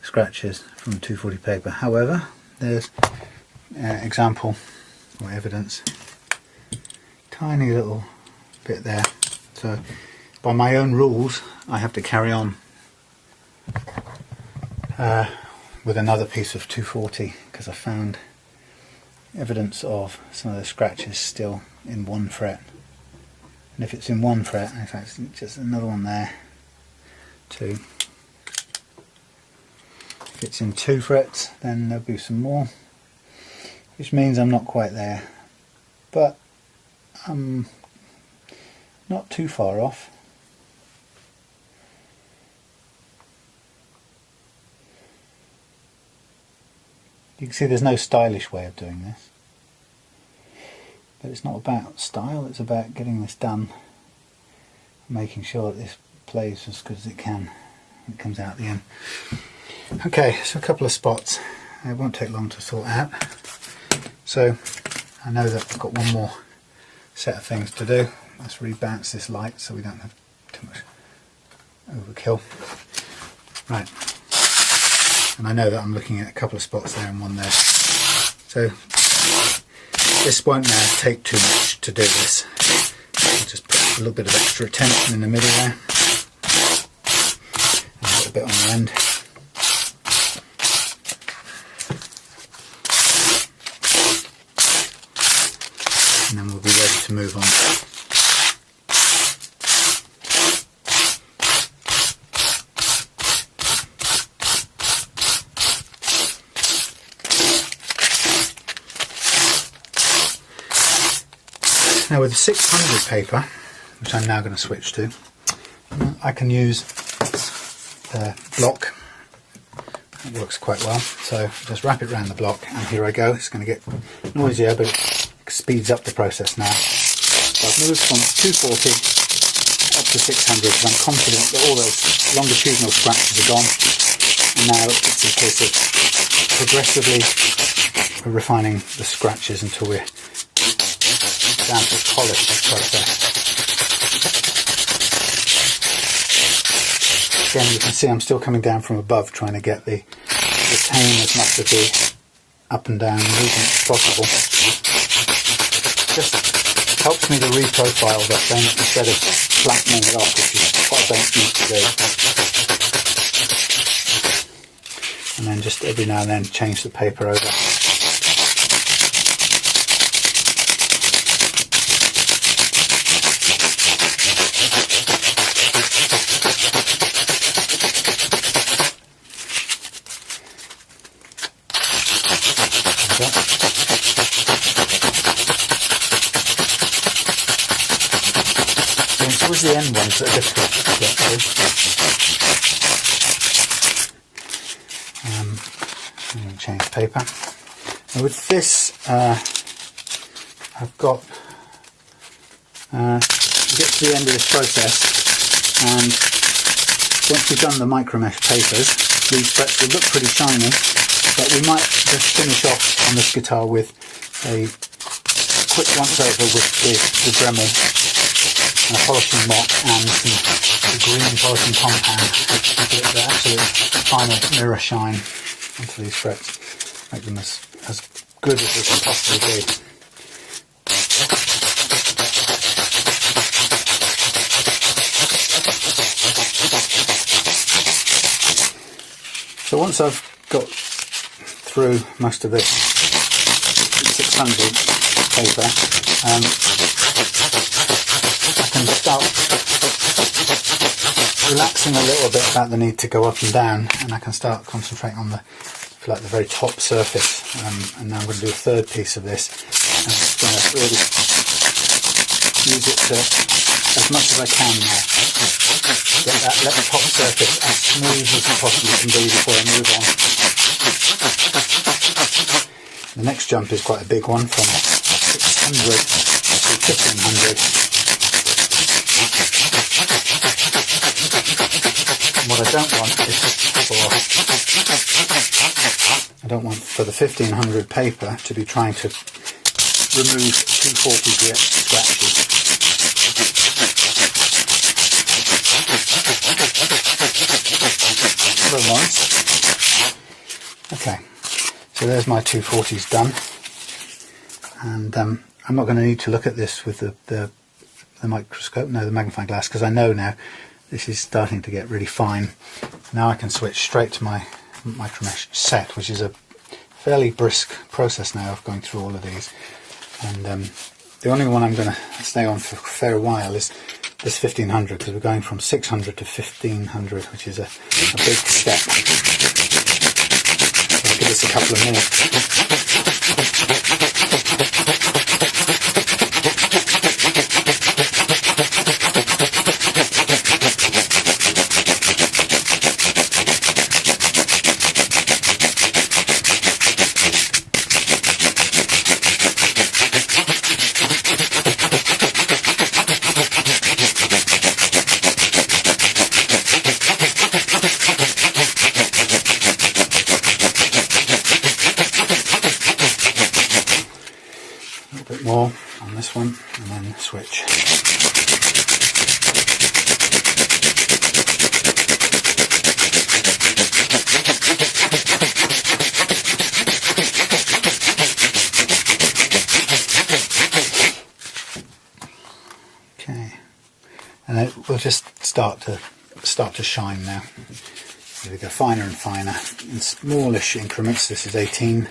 scratches from the 240 paper. However, there's example or evidence, tiny little bit there. So by my own rules I have to carry on with another piece of 240, because I found evidence of some of the scratches still in one fret. And if it's in one fret, in fact it's just another one there, two. If it's in two frets, then there'll be some more, which means I'm not quite there, but I'm not too far off. You can see there's no stylish way of doing this, but it's not about style, it's about getting this done, making sure that this plays as good as it can when it comes out at the end. Okay, so a couple of spots. It won't take long to sort out. So I know that I've got one more set of things to do. Let's rebounce this light so we don't have too much overkill. Right. And I know that I'm looking at a couple of spots there and one there. So this won't now take too much to do this. I'll just put a little bit of extra attention in the middle there, and a little bit on the end. And then we'll be ready to move on. Now with the 600 paper, which I'm now going to switch to, I can use the block. It works quite well. So just wrap it around the block, and here I go. It's going to get noisier, but it speeds up the process now. So I've moved from 240 up to 600 because I'm confident that all those longitudinal scratches are gone, and now it's a case of progressively refining the scratches until we're down to polish process. Again, you can see I'm still coming down from above, trying to get retain as much of the up and down movement as possible. Just helps me to reprofile that thing instead of flattening it off, which is what I don't need to do. And then just every now and then change the paper over. Towards the end ones that are difficult to get through. I'm going to change paper. And with this, I've got to get to the end of this process, and once we've done the micro mesh papers, these frets will look pretty shiny, but we might just finish off on this guitar with a quick once over with the Dremel and a polishing mop and some green polishing compound to get the absolute final mirror shine onto these frets, make them as good as they can possibly be. So once I've got through most of this 600 paper, I can start relaxing a little bit about the need to go up and down, and I can start concentrating on the like the very top surface, and now I'm going to do a third piece of this, and I'm going to really use it to, as much as I can now, let the top surface as smooth as it possibly can be before I move on. The next jump is quite a big one, from 600 to 1500. And what I don't want is for the 1500 paper to be trying to remove 240 grit scratches. Okay, so there's my 240s done, and I'm not going to need to look at this with the microscope, no, the magnifying glass, because I know now this is starting to get really fine. Now I can switch straight to my micromesh set, which is a fairly brisk process now of going through all of these, and the only one I'm going to stay on for a fair while is this 1500, because we're going from 600 to 1500, which is a big step. So I'll give this a couple of minutes. More on this one, and then switch. Okay, and it will just start to shine now. We go finer and finer in smallish increments. This is 18.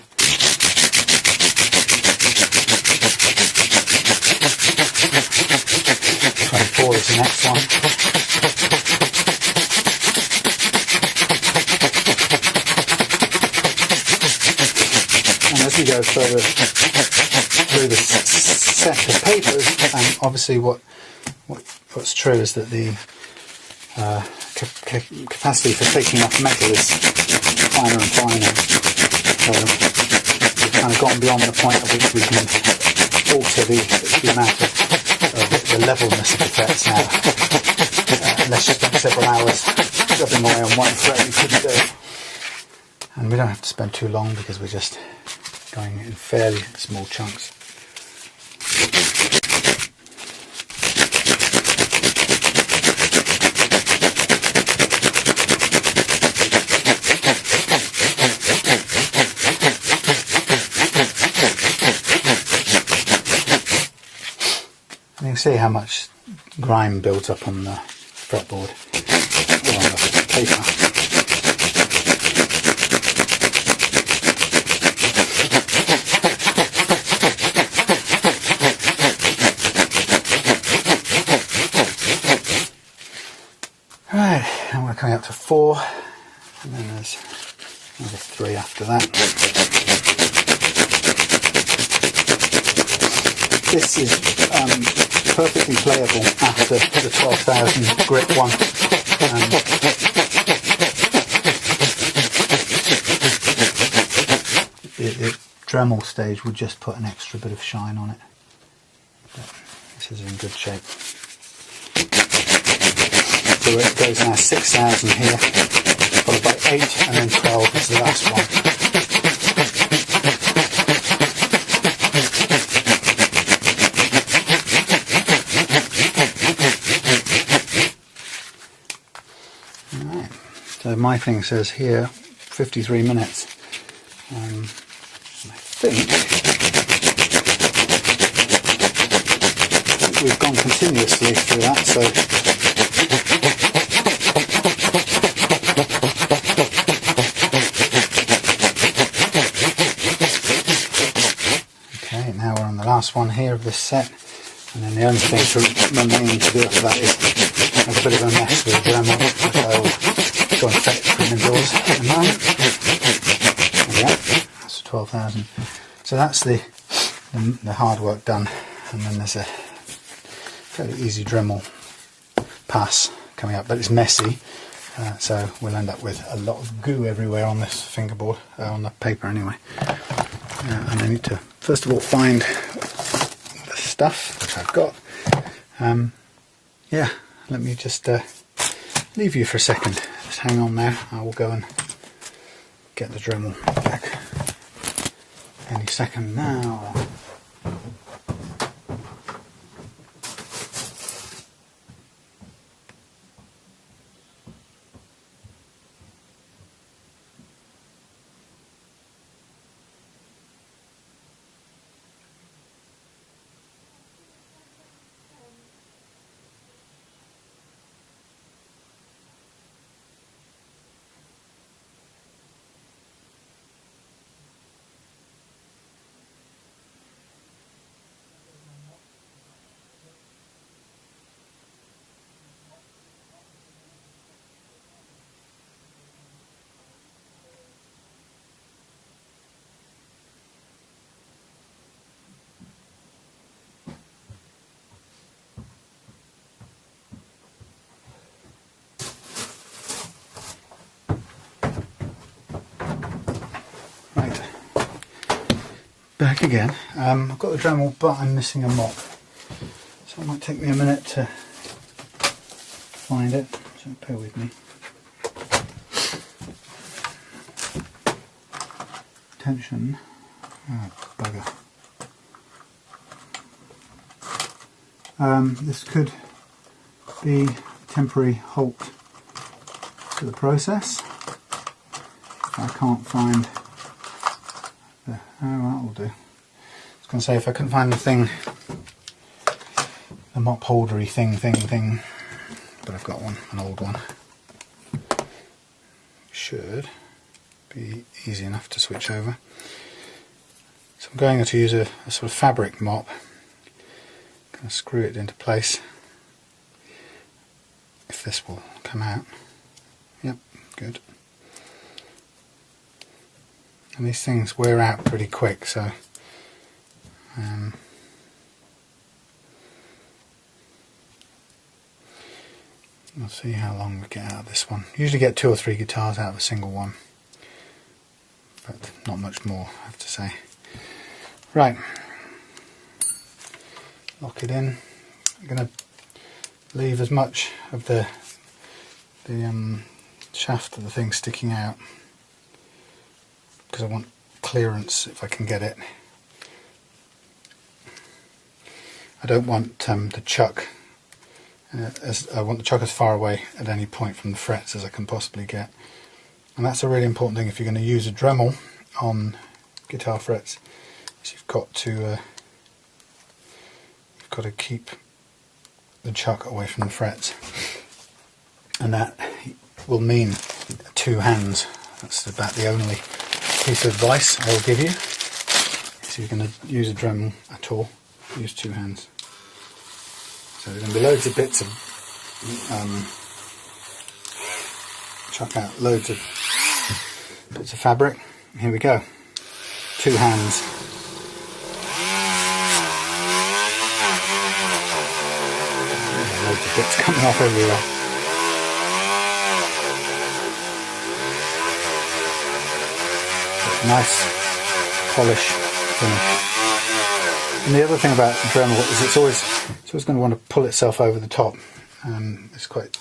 24 is the next one. And as we go further through the set of papers, obviously what's true is that the capacity for taking off metal is finer and finer. So we've kind of gotten beyond the point at which we can alter the amount of the levelness of effects now. Unless you spent several hours rubbing away on one fret, you couldn't do it. And we don't have to spend too long because we're just going in fairly small chunks. You can see how much grime builds up on the fretboard, or on the paper. Right, and we're coming up to 4, and then there's another 3 after that. This is perfectly playable after the 12,000 grit one. The Dremel stage would just put an extra bit of shine on it. But this is in good shape. So it goes now 6,000 here, followed by 8, and then 12 is the last one. So my thing says here 53 minutes. I think we've gone continuously through that, so okay, now we're on the last one here of this set, and then the only thing remaining to do after that is make a bit of a mess with the Dremel, which I will go and fetch from indoors in a moment. we are. That's 12,000. So that's the hard work done, and then there's a fairly easy Dremel pass coming up, but it's messy, so we'll end up with a lot of goo everywhere on this fingerboard, on the paper anyway. And I need to first of all find the stuff, which I've got. Yeah, let me just leave you for a second. Just hang on there. I will go and get the Dremel back any second now. Right, back again. I've got the Dremel, but I'm missing a mop, so it might take me a minute to find it, so bear with me. Attention. Oh, bugger. This could be a temporary halt to the process. I can't find the... oh, that will do. I was going to say, if I couldn't find the thing, the mop holdery thing, but I've got one, an old one. Should be easy enough to switch over. So I'm going to use a sort of fabric mop. Going to screw it into place. If this will come out. Yep, good. And these things wear out pretty quick, so we'll see how long we get out of this one. Usually get 2 or 3 guitars out of a single one, but not much more, I have to say. Right, lock it in. I'm going to leave as much of the shaft of the thing sticking out, because I want clearance if I can get it. I don't want the chuck, I want the chuck as far away at any point from the frets as I can possibly get. And that's a really important thing if you're going to use a Dremel on guitar frets, is you've got to keep the chuck away from the frets. And that will mean 2 hands. That's about the only piece of advice I will give you. If you're going to use a Dremel at all, use 2 hands. So there's going to be loads of bits of chuck out loads of bits of fabric. Here we go. 2 hands. Loads of bits coming off everywhere. Nice polish finish. And the other thing about Dremel is it's always going to want to pull itself over the top. It's quite...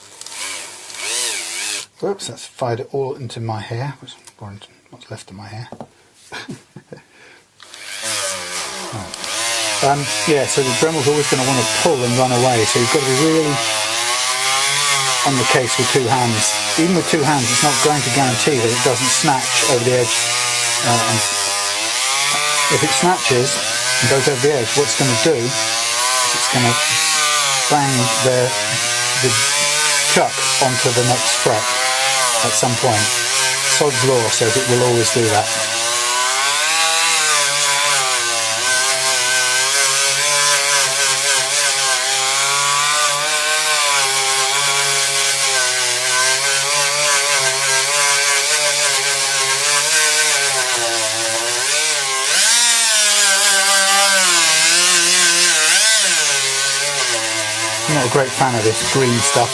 whoops, that's fired it all into my hair, or into what's left of my hair. Right. Yeah, so the Dremel's always going to want to pull and run away, so you've got to be really on the case with 2 hands. Even with 2 hands, it's not going to guarantee that it doesn't snatch over the edge. And if it snatches and goes over the edge, what it's going to do is it's going to bang the chuck onto the next fret at some point. Sod's law says it will always do that. not a great fan of this green stuff.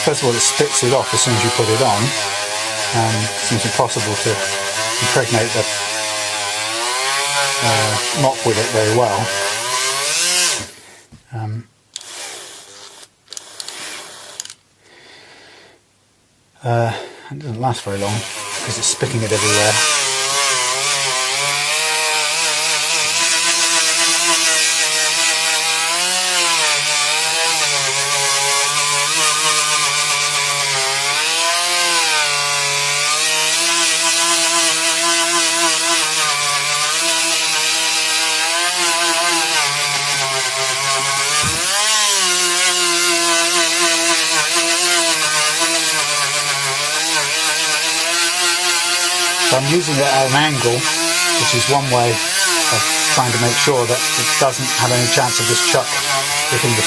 First of all, it spits it off as soon as you put it on, and it seems impossible to impregnate the mop with it very well. It doesn't last very long because it's spitting it everywhere. So I'm using it at an angle, which is one way of trying to make sure that it doesn't have any chance of this chuck hitting the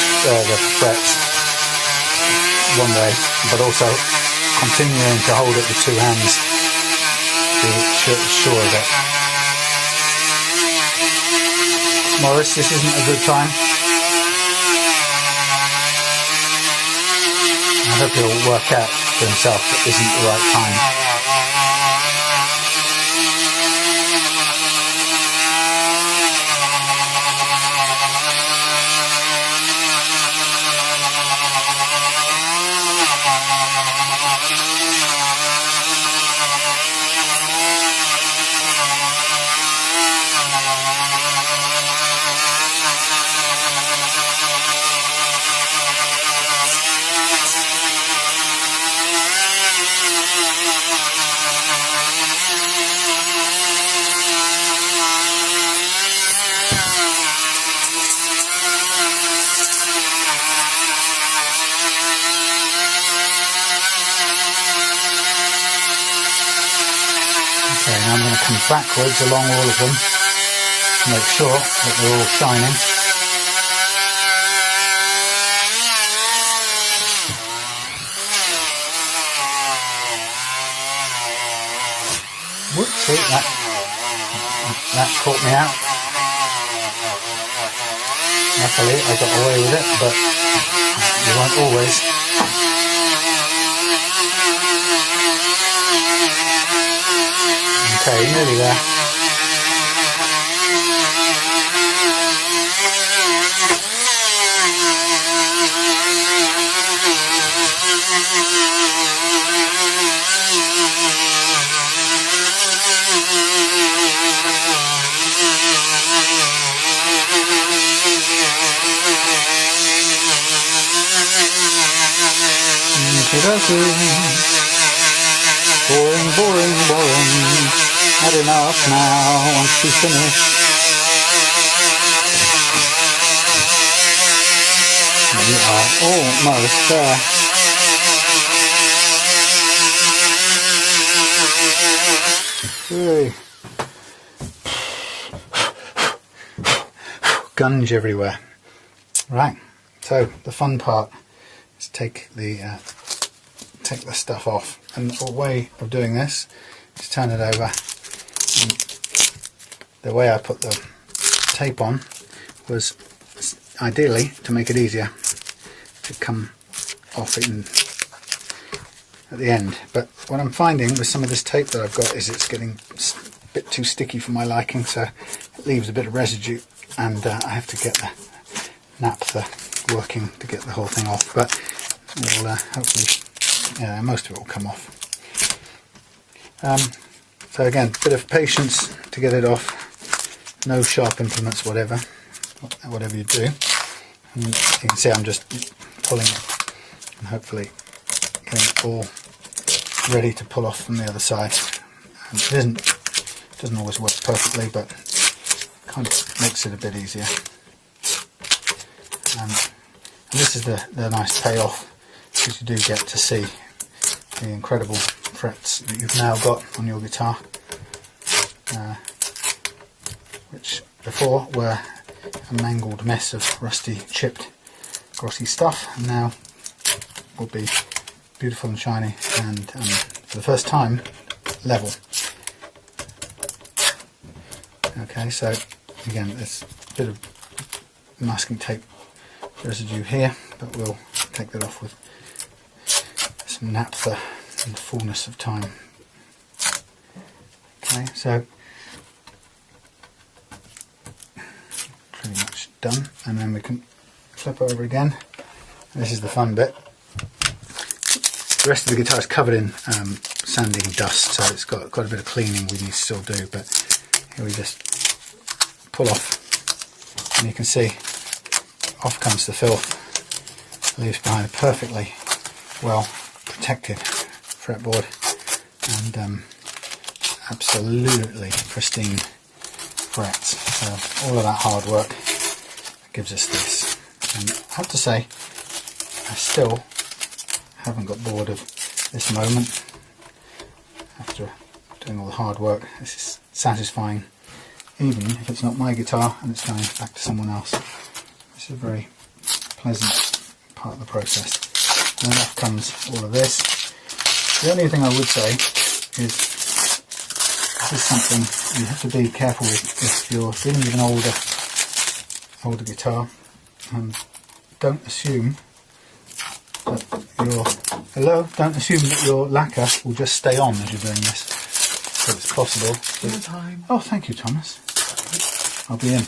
frets, one way, but also continuing to hold it with two hands to be sure that. Morris, this isn't a good time. I hope he'll work out for himself that isn't the right time. Okay, now I'm going to come backwards along all of them to make sure that they're all shining. Whoopsie, that caught me out. Luckily I got away with it, but you won't always. Okay, nearly there. Boring, boring, boring. Had enough now, once you finish. You are almost there. Hey. Gunge everywhere. Right, so the fun part is take the stuff off, and the way of doing this is turn it over. And the way I put the tape on was ideally to make it easier to come off it at the end, but what I'm finding with some of this tape that I've got is it's getting a bit too sticky for my liking, so it leaves a bit of residue, and I have to get the naphtha working to get the whole thing off, but it will hopefully, yeah, most of it will come off. So again, a bit of patience to get it off, no sharp implements, whatever you do. And you can see I'm just pulling it and hopefully getting it all ready to pull off from the other side. And it doesn't always work perfectly, but kind of makes it a bit easier. And this is the nice payoff, because you do get to see the incredible frets that you've now got on your guitar, which before were a mangled mess of rusty, chipped, glossy stuff, and now will be beautiful and shiny, and for the first time level. Okay, so again, there's a bit of masking tape residue here, but we'll take that off with some naphtha in the fullness of time. Okay, so pretty much done, and then we can flip over again. This is the fun bit. The rest of the guitar is covered in sanding dust, so it's got a bit of cleaning we need to still do, but here we just pull off, and you can see off comes the filth. Leaves behind a perfectly well protected fretboard and absolutely pristine frets. So all of that hard work gives us this, and I have to say I still haven't got bored of this moment. After doing all the hard work, this is satisfying, even if it's not my guitar and it's going back to someone else. This is a very pleasant part of the process. And then off comes all of this. The only thing I would say is this is something you have to be careful with if you're dealing with an older guitar. Don't assume that your lacquer will just stay on as you're doing this. So it's possible. Oh, thank you, Thomas. I'll be in.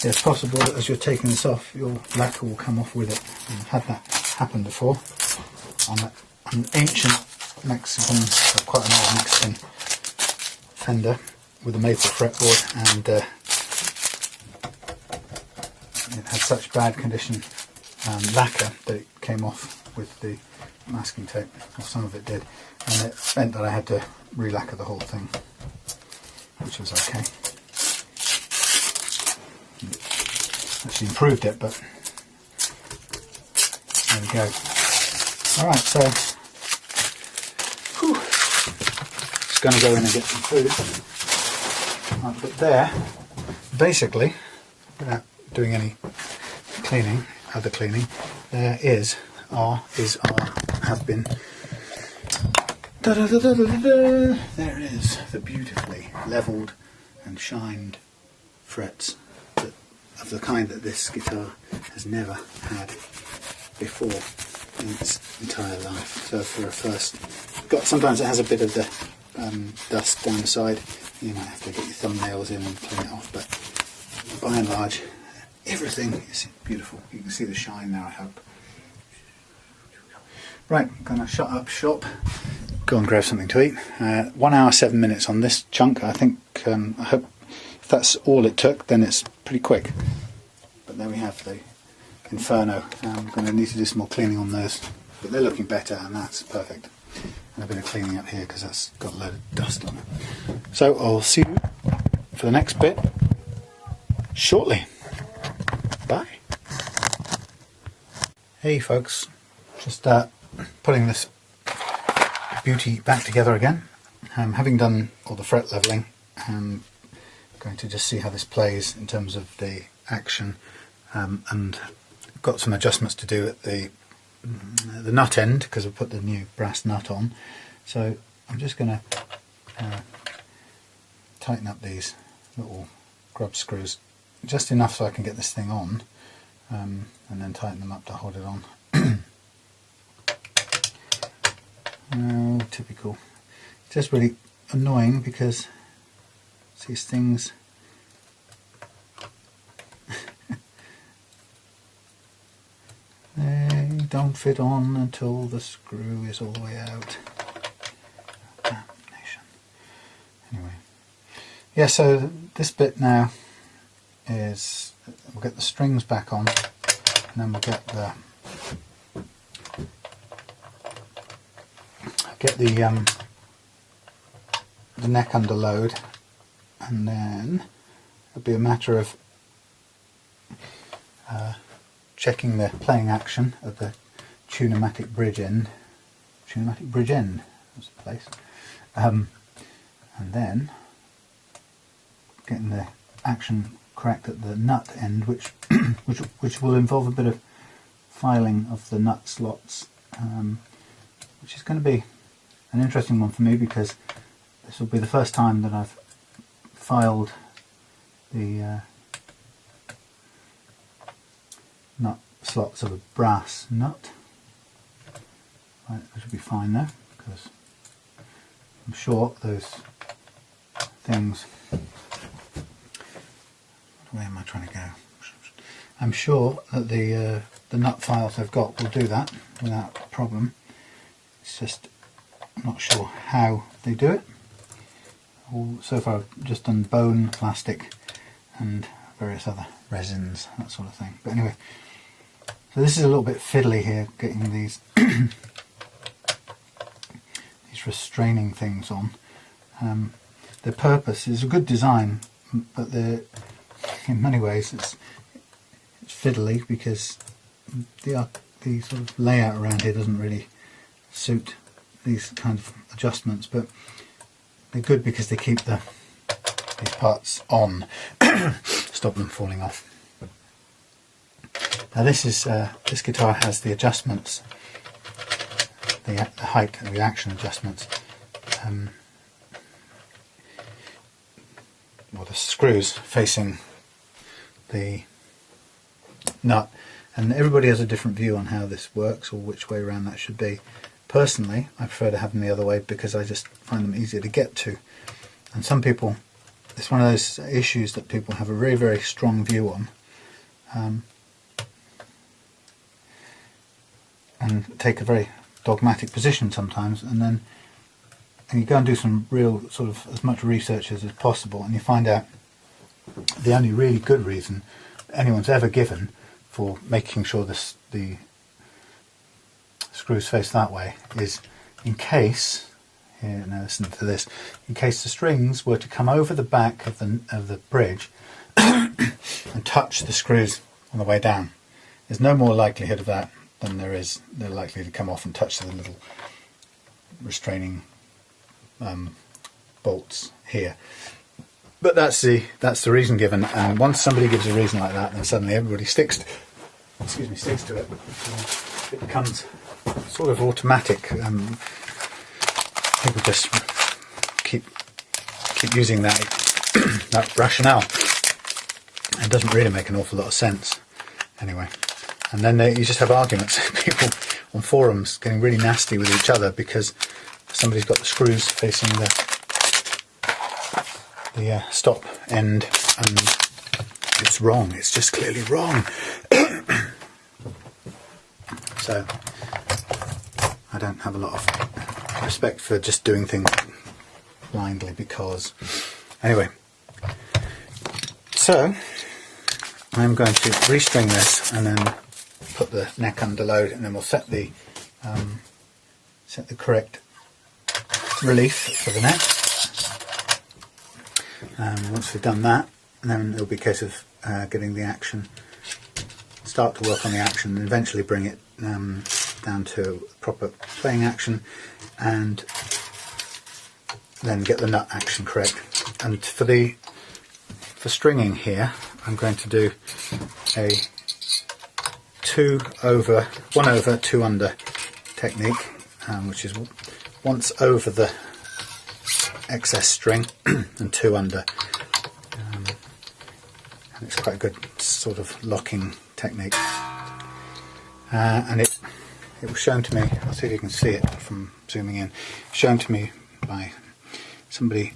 Yeah, it's possible that as you're taking this off, your lacquer will come off with it. I've had that happen before on an ancient Mexican, or quite an old Mexican Fender with a maple fretboard, and it had such bad condition lacquer that it came off with the masking tape, or some of it did, and it meant that I had to re-lacquer the whole thing, which was okay. Actually improved it, but there we go. Alright, so just going to go in and get some food. Right, but there, basically, without doing any other cleaning, there is our, have been, there it is, the beautifully levelled and shined frets of the kind that this guitar has never had before in its entire life. So for a first, sometimes it has a bit of the dust down the side. You might have to get your thumbnails in and clean it off, but by and large, everything is beautiful. You can see the shine there, I hope. Right, I'm going to shut up shop, go and grab something to eat. 1 hour 7 minutes on this chunk. I think, I hope if that's all it took, then it's pretty quick. But there we have the Inferno. I'm going to need to do some more cleaning on those, but they're looking better, and that's perfect. And a bit of cleaning up here because that's got a load of dust on it. So I'll see you for the next bit shortly. Bye. Hey folks, just putting this beauty back together again. Having done all the fret levelling, I'm going to just see how this plays in terms of the action, and got some adjustments to do at the nut end because I've put the new brass nut on. So I'm just going to tighten up these little grub screws just enough so I can get this thing on, and then tighten them up to hold it on. Oh, typical. It's just really annoying because these things they don't fit on until the screw is all the way out. Damnation. Anyway, yeah, so this bit now is, we'll get the strings back on, and then we'll get the neck under load, and then it'll be a matter of checking the playing action of the tunematic bridge end. Tunematic bridge end was the place, and then getting the action correct at the nut end, which which will involve a bit of filing of the nut slots, which is going to be an interesting one for me because this will be the first time that I've filed the nut slots of a brass nut. Right, that should be fine though, because I'm sure those things, where am I trying to go? I'm sure that the nut files I've got will do that without problem. It's just, I'm not sure how they do it. So far I've just done bone, plastic and various other resins, that sort of thing. But anyway, so this is a little bit fiddly here, getting these these restraining things on. Their purpose is a good design, but in many ways it's fiddly because the sort of layout around here doesn't really suit these kind of adjustments, but they're good because they keep these parts on, stop them falling off. Now this guitar has the adjustments, the height and reaction adjustments, or the screws facing the nut, and everybody has a different view on how this works or which way around that should be. Personally, I prefer to have them the other way because I just find them easier to get to, and some people, it's one of those issues that people have a very, very strong view on, and take a very dogmatic position sometimes, and you go and do some real sort of as much research as possible, and you find out the only really good reason anyone's ever given for making sure the screws face that way is in case, here, now listen to this, in case the strings were to come over the back of the bridge and touch the screws on the way down. There's no more likelihood of that than they're likely to come off and touch the little restraining bolts here. But that's the reason given, and once somebody gives a reason like that, then suddenly everybody sticks to it. It becomes sort of automatic. People just keep using that that rationale. It doesn't really make an awful lot of sense, anyway. And then you just have arguments. People on forums getting really nasty with each other because somebody's got the screws facing the stop end, and it's wrong. It's just clearly wrong. So I don't have a lot of respect for just doing things blindly because, anyway. So I'm going to restring this and then put the neck under load, and then we'll set the correct relief for the neck. Once we've done that, then it'll be a case of getting the action, start to work on the action, and eventually bring it down to proper playing action, and then get the nut action correct. And for stringing here, I'm going to do a 1 over 2 under technique, which is once over the excess string and 2 under, and it's quite a good sort of locking technique, and it was shown to me, I'll see if you can see it from zooming in, shown to me by somebody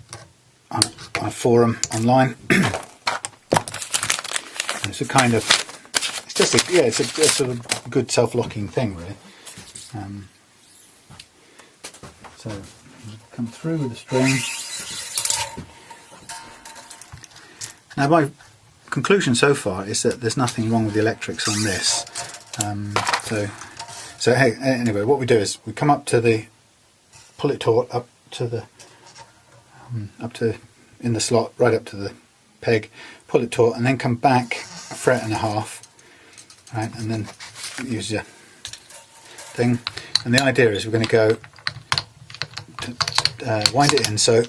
on a forum online. It's a kind of, it's a sort of good self-locking thing, really. So come through with the string. Now my conclusion so far is that there's nothing wrong with the electrics on this. So hey, anyway, what we do is we come up to the, pull it taut up to in the slot, right up to the peg, pull it taut, and then come back a fret and a half, right, and then use your thing. And the idea is we're going to go wind it in so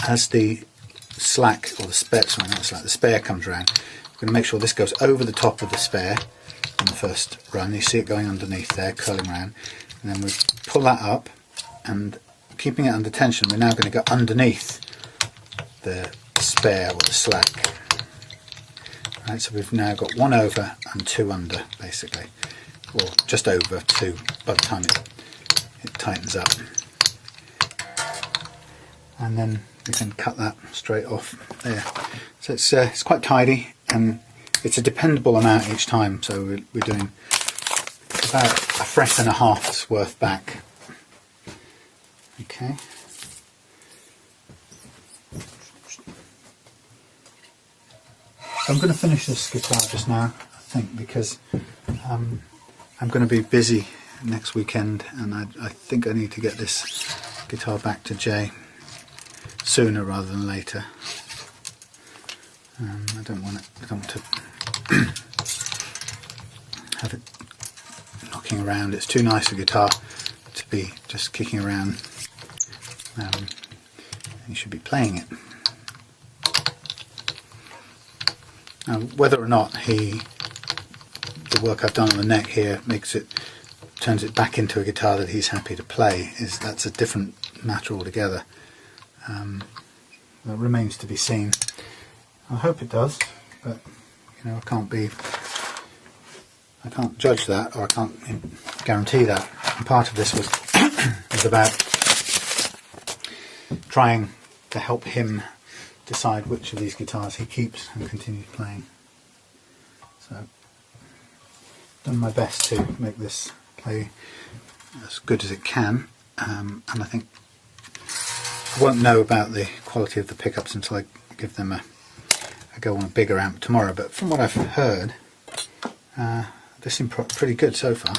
as the slack, or the spare, sorry, not the slack, the spare comes around, we're going to make sure this goes over the top of the spare on the first run. You see it going underneath there, curling around, and then we pull that up, and keeping it under tension, we're now going to go underneath the spare or the slack, Right, so we've now got 1 over and 2 under, basically, or just over 2 by the time it tightens up. And then we can cut that straight off there. So it's quite tidy, and it's a dependable amount each time, so we're doing about a fret and a half's worth back. Okay. I'm going to finish this guitar just now, I think, because I'm going to be busy next weekend, and I think I need to get this guitar back to Jay sooner rather than later. I don't want to have it knocking around. It's too nice a guitar to be just kicking around. You should be playing it. Now, whether or not the work I've done on the neck here turns it back into a guitar that he's happy to play, that's a different matter altogether. That remains to be seen. I hope it does, but you know, I can't judge that, or I can't guarantee that. And part of this was about trying to help him decide which of these guitars he keeps and continues playing. So, done my best to make this play as good as it can, and I think I won't know about the quality of the pickups until I give them a go on a bigger amp tomorrow, but from what I've heard, they seem pretty good so far.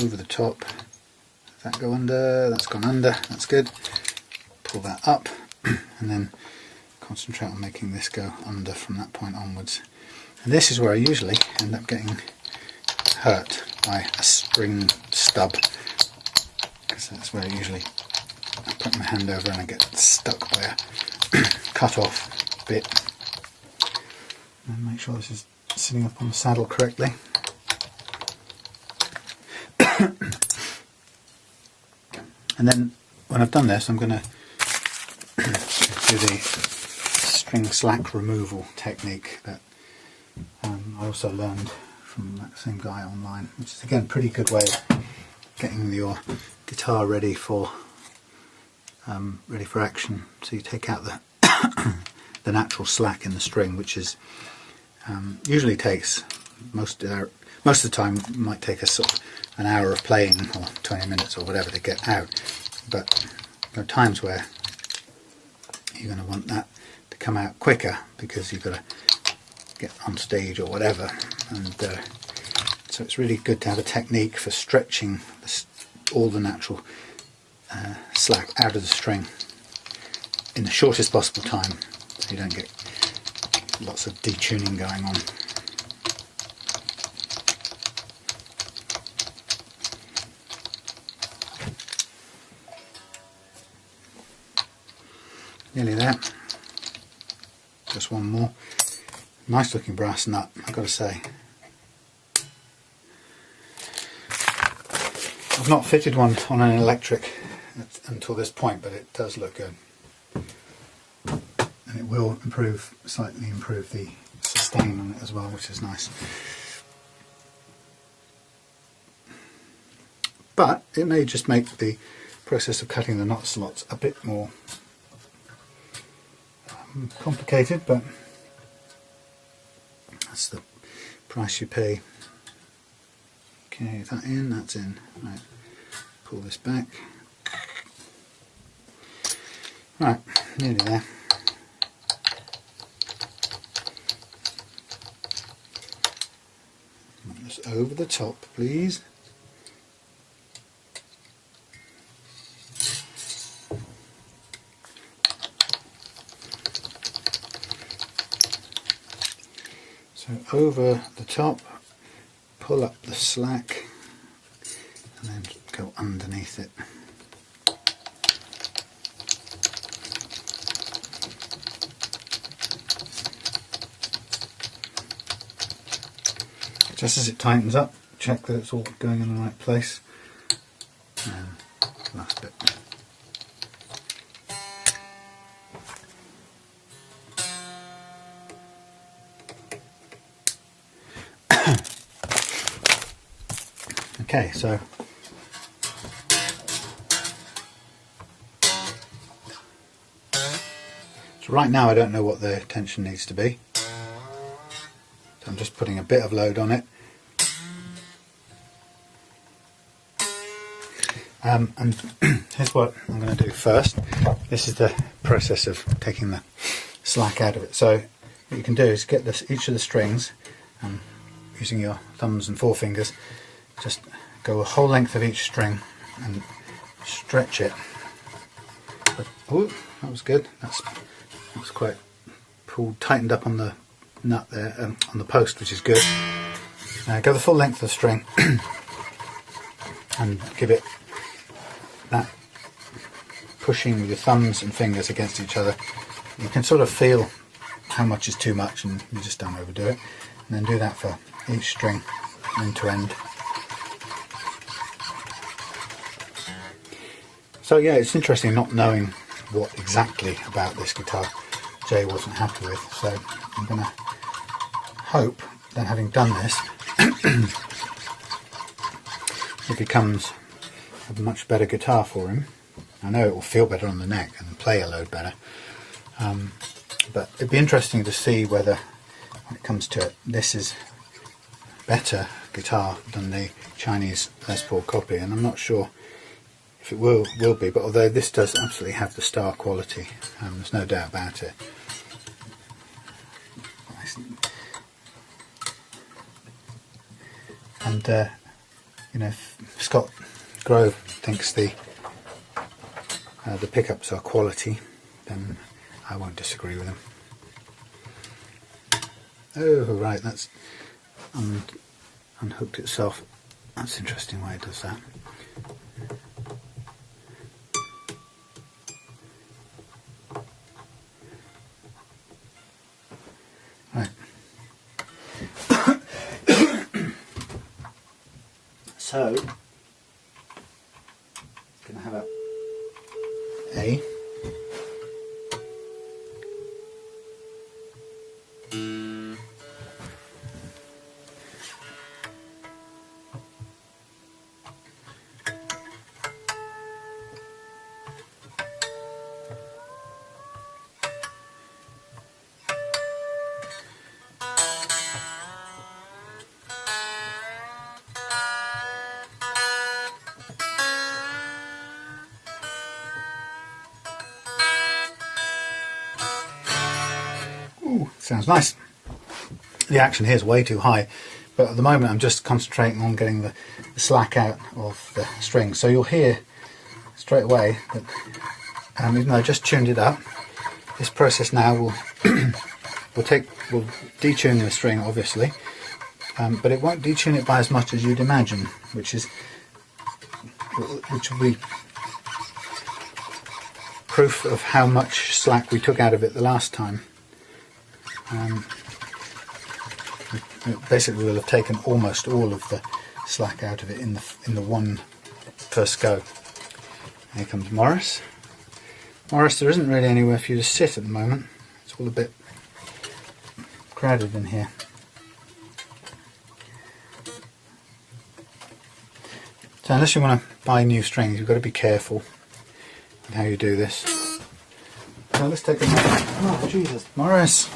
Over the top. Does that go under? That's gone under. That's good. Pull that up and then concentrate on making this go under from that point onwards. And this is where I usually end up getting hurt by a spring stub, because that's where I put my hand over and I get stuck by a cut off bit. And make sure this is sitting up on the saddle correctly. And then when I've done this, I'm going to do the string slack removal technique that I also learned from that same guy online, which is again a pretty good way of getting your guitar ready for action. So you take out the the natural slack in the string, which is usually takes most of the time might take us sort of an hour of playing or 20 minutes or whatever to get out, but there are times where you're going to want that to come out quicker because you've got to get on stage or whatever, and so it's really good to have a technique for stretching all the natural slack out of the string in the shortest possible time, so you don't get lots of detuning going on. Nearly there. Just one more. Nice looking brass nut, I've got to say. I've not fitted one on an electric until this point, but it does look good. And it will slightly improve the sustain on it as well, which is nice. But it may just make the process of cutting the knot slots a bit more complicated, but that's the price you pay. Okay, that in, that's in. Right, pull this back. Right, nearly there. Just over the top, please. So over the top, pull up the slack, and then go underneath it. Just as it tightens up, check that it's all going in the right place. And last bit. Okay, so right now I don't know what the tension needs to be, so I'm just putting a bit of load on it. And here's what I'm going to do first. This is the process of taking the slack out of it. So what you can do is get each of the strings, using your thumbs and forefingers, just go the whole length of each string and stretch it. Oh, that was good. That was quite tightened up on the nut there, on the post, which is good. Go the full length of the string and give it that pushing with your thumbs and fingers against each other. You can sort of feel how much is too much, and you just don't overdo it. And then do that for each string, end to end. So yeah, it's interesting not knowing what exactly about this guitar Jay wasn't happy with. So I'm going to hope that having done this, it becomes a much better guitar for him. I know it will feel better on the neck and play a load better, but it'd be interesting to see whether, when it comes to it, this is a better guitar than the Chinese Les Paul copy, and I'm not sure if it will be, but although this does absolutely have the star quality, there's no doubt about it. And you know, if Scott Grove thinks the pickups are quality, then I won't disagree with him. Oh right, that's unhooked itself. That's an interesting way it does that. Right. So going to have a sounds nice. The action here is way too high, but at the moment I'm just concentrating on getting the slack out of the strings. So you'll hear straight away that even though I just tuned it up, this process now will will detune the string, obviously, but it won't detune it by as much as you'd imagine, which will be proof of how much slack we took out of it the last time. Basically we'll have taken almost all of the slack out of it in the one first go. Here comes Morris. Morris, there isn't really anywhere for you to sit at the moment. It's all a bit crowded in here. So unless you want to buy new strings, you've got to be careful with how you do this. So let's take a look. Oh Jesus, Morris!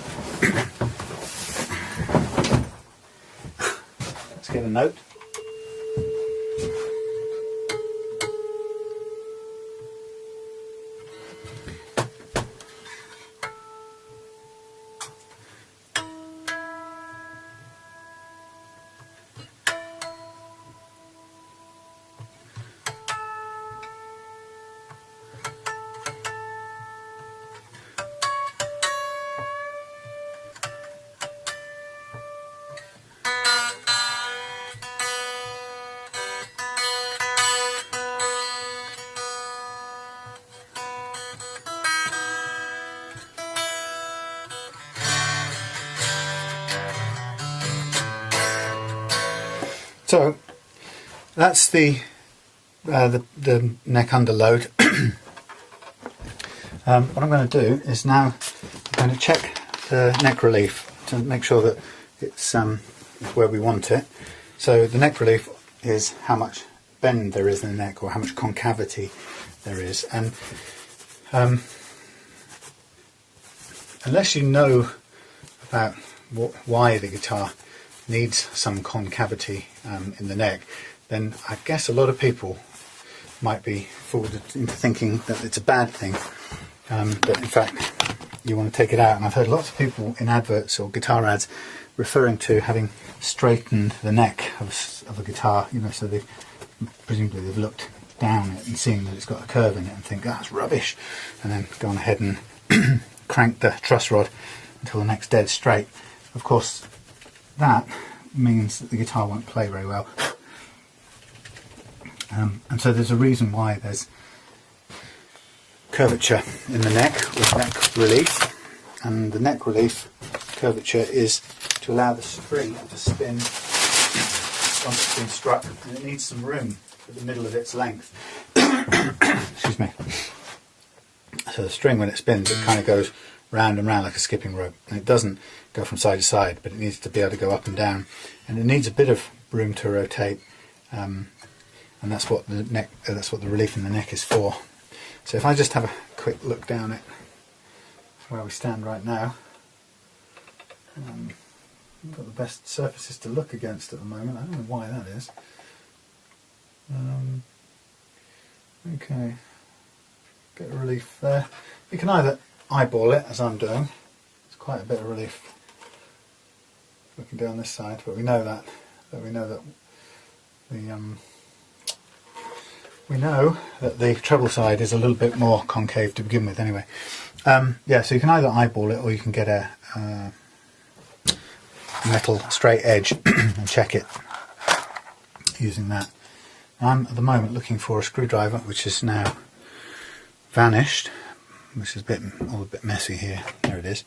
Let's get a note. So that's the neck under load. What I'm going to do is now I'm going to check the neck relief to make sure that it's where we want it. So the neck relief is how much bend there is in the neck, or how much concavity there is. And unless you know about why the guitar needs some concavity in the neck, then I guess a lot of people might be fooled into thinking that it's a bad thing, but in fact you want to take it out. And I've heard lots of people in adverts or guitar ads referring to having straightened the neck of a guitar, you know, so presumably they've looked down it and seeing that it's got a curve in it and think that's rubbish, and then gone ahead and crank the truss rod until the neck's dead straight. Of course, that means that the guitar won't play very well. And so there's a reason why there's curvature in the neck with neck relief, and the neck relief curvature is to allow the string to spin once it's been struck, and it needs some room at the middle of its length. Excuse me. So the string, when it spins, it kind of goes round and round like a skipping rope, and it doesn't go from side to side, but it needs to be able to go up and down, and it needs a bit of room to rotate, and that's what the relief in the neck is for. So if I just have a quick look down at where we stand right now, we've got the best surfaces to look against at the moment. I don't know why that is. Okay, bit of relief there. You can either eyeball it, as I'm doing. It's quite a bit of relief looking down this side, but we know that the treble side is a little bit more concave to begin with anyway. Yeah, so you can either eyeball it, or you can get a metal straight edge and check it using that. I'm at the moment looking for a screwdriver, which is now vanished, which is all a bit messy here. There it is.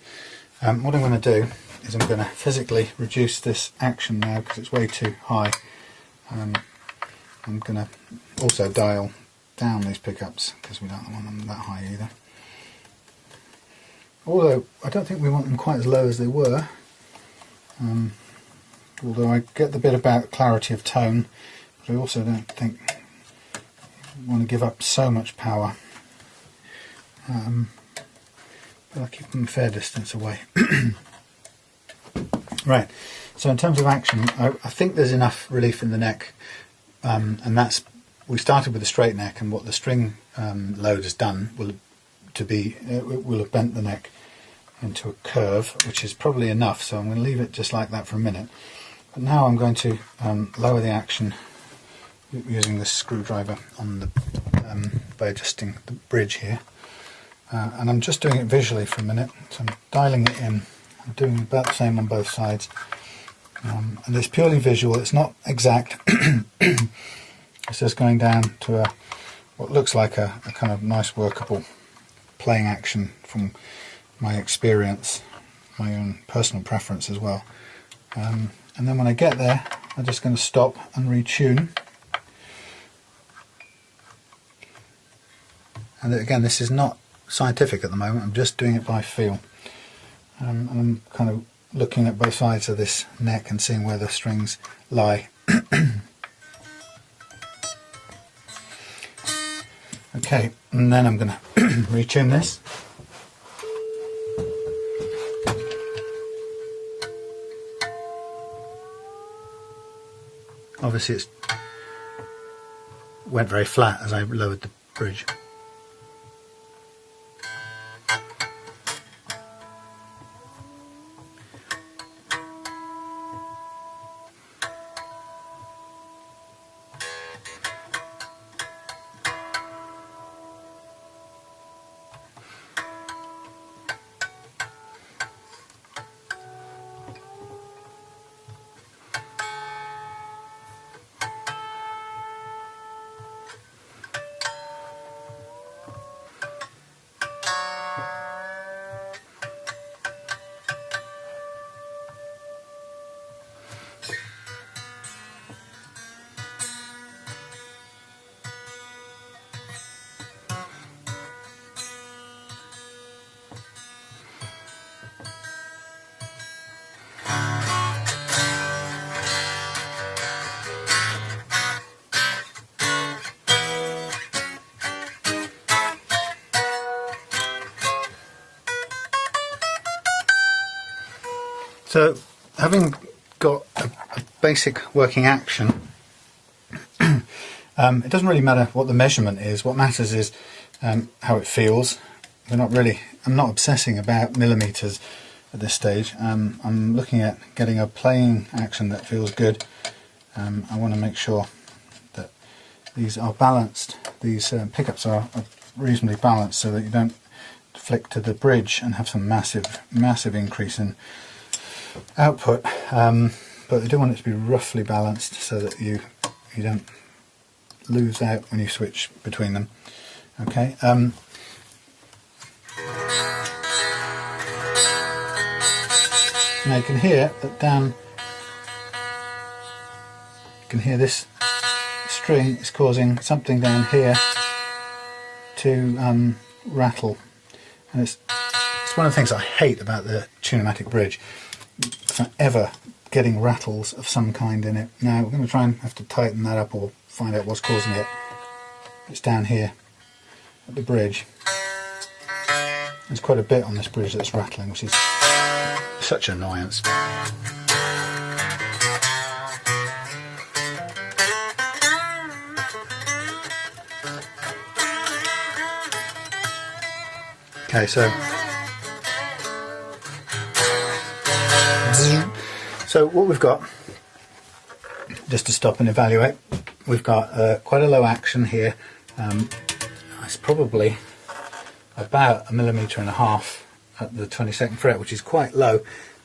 What I'm going to do is I'm going to physically reduce this action now because it's way too high. I'm going to also dial down these pickups because we don't want them that high either. Although I don't think we want them quite as low as they were. Although I get the bit about clarity of tone, but I also don't think I want to give up so much power. But I'll keep them a fair distance away. Right, so in terms of action, I think there's enough relief in the neck, and we started with a straight neck, and what the string load has done will have bent the neck into a curve, which is probably enough, so I'm going to leave it just like that for a minute. But now I'm going to lower the action using this screwdriver by adjusting the bridge here, and I'm just doing it visually for a minute, so I'm dialing it in. I'm doing about the same on both sides, and it's purely visual, it's not exact. It's just going down to what looks like a kind of nice workable playing action from my experience, my own personal preference as well. And then when I get there, I'm just going to stop and retune. And again, this is not scientific at the moment, I'm just doing it by feel. And I'm kind of looking at both sides of this neck and seeing where the strings lie. Okay, and then I'm going to retune this. Obviously it went very flat as I lowered the bridge. So, having got a basic working action, it doesn't really matter what the measurement is. What matters is how it feels. I'm not obsessing about millimeters at this stage. I'm looking at getting a playing action that feels good. I want to make sure that these are balanced. These pickups are reasonably balanced so that you don't flick to the bridge and have some massive increase in output. But I do want it to be roughly balanced so that you don't lose out when you switch between them. Okay. Now you can hear that down. You can hear this string is causing something down here to rattle, and it's one of the things I hate about the Tune-o-matic bridge. Forever getting rattles of some kind in it. Now we're going to try and have to tighten that up or find out what's causing it. It's down here at the bridge. There's quite a bit on this bridge that's rattling, which is such an annoyance. Okay, so what we've got, just to stop and evaluate, we've got quite a low action here. It's probably about 1.5 millimeters at the 22nd fret, which is quite low.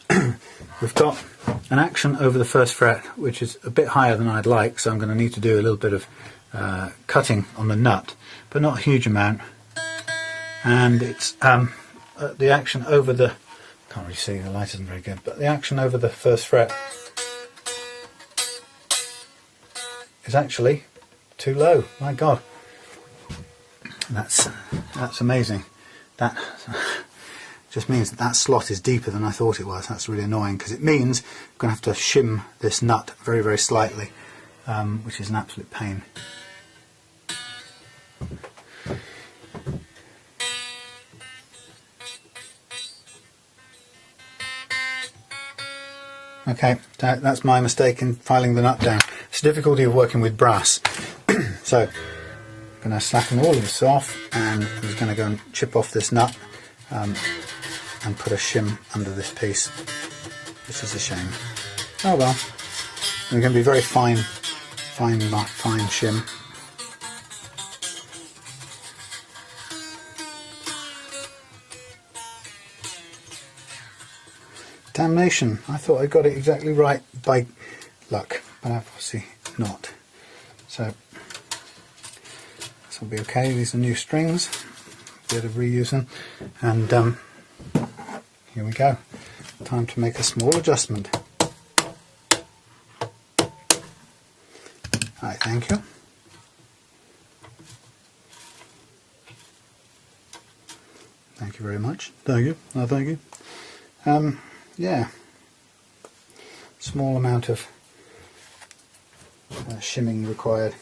We've got an action over the 1st fret, which is a bit higher than I'd like, so I'm going to need to do a little bit of cutting on the nut, but not a huge amount. And it's the action over the, can't really see, the light isn't very good, but the action over the 1st fret is actually too low. My God, that's amazing. That just means that slot is deeper than I thought it was. That's really annoying, because it means I'm going to have to shim this nut very, very slightly, which is an absolute pain. Okay, that's my mistake in filing the nut down. It's the difficulty of working with brass. So, I'm going to slacken all of this off, and I'm just going to go and chip off this nut and put a shim under this piece, which is a shame. Oh well, and going to be very fine shim. Damnation, I thought I got it exactly right by luck, but obviously not. So this will be okay. These are new strings, be able to reuse them, and here we go. Time to make a small adjustment. Right, thank you. Thank you very much. Thank you. No, thank you. Yeah, small amount of shimming required.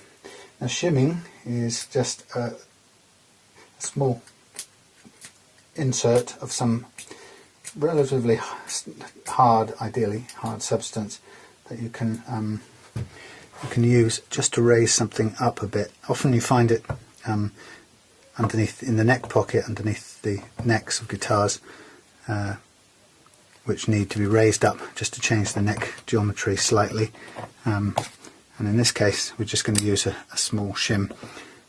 Now shimming is just a small insert of some relatively hard, ideally hard substance that you can use just to raise something up a bit. Often you find it underneath, in the neck pocket, underneath the necks of guitars, which need to be raised up just to change the neck geometry slightly. And in this case we're just going to use a small shim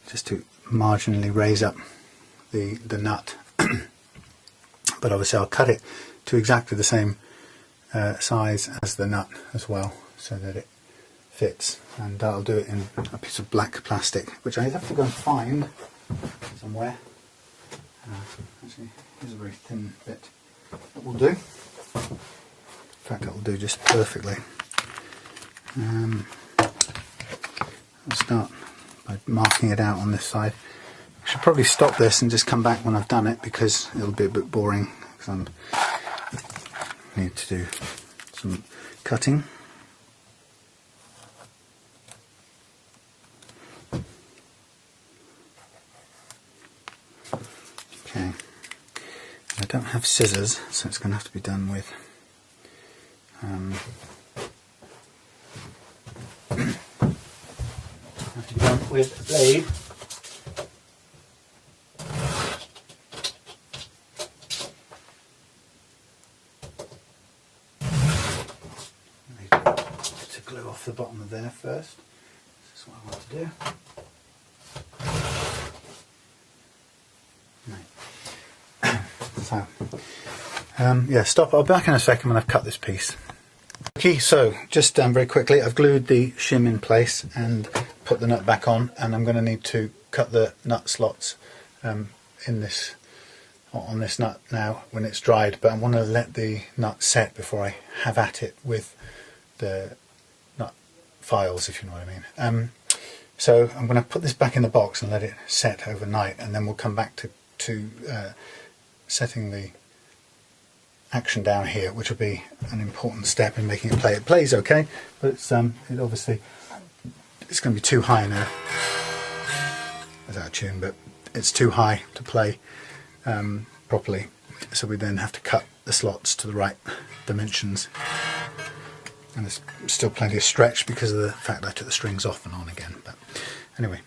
just to marginally raise up the nut. But obviously I'll cut it to exactly the same size as the nut as well, so that it fits. And I'll do it in a piece of black plastic, which I have to go and find somewhere. Actually, here's a very thin bit that will do. In fact, that will do just perfectly. I'll start by marking it out on this side. I should probably stop this and just come back when I've done it, because it'll be a bit boring, because I need to do some cutting. Okay, I don't have scissors, so it's going to have to be done with have to be done with a blade. To glue off the bottom of there first. This is what I want to do. So, yeah, stop. I'll be back in a second when I've cut this piece. Okay, so just very quickly, I've glued the shim in place and put the nut back on, and I'm going to need to cut the nut slots on this nut now when it's dried, but I want to let the nut set before I have at it with the nut files, if you know what I mean. So I'm going to put this back in the box and let it set overnight, and then we'll come back to setting the action down here, which will be an important step in making it play. It plays okay, but it's obviously it's going to be too high now. It's out of tune, but it's too high to play properly. So we then have to cut the slots to the right dimensions, and there's still plenty of stretch because of the fact that I took the strings off and on again. But anyway.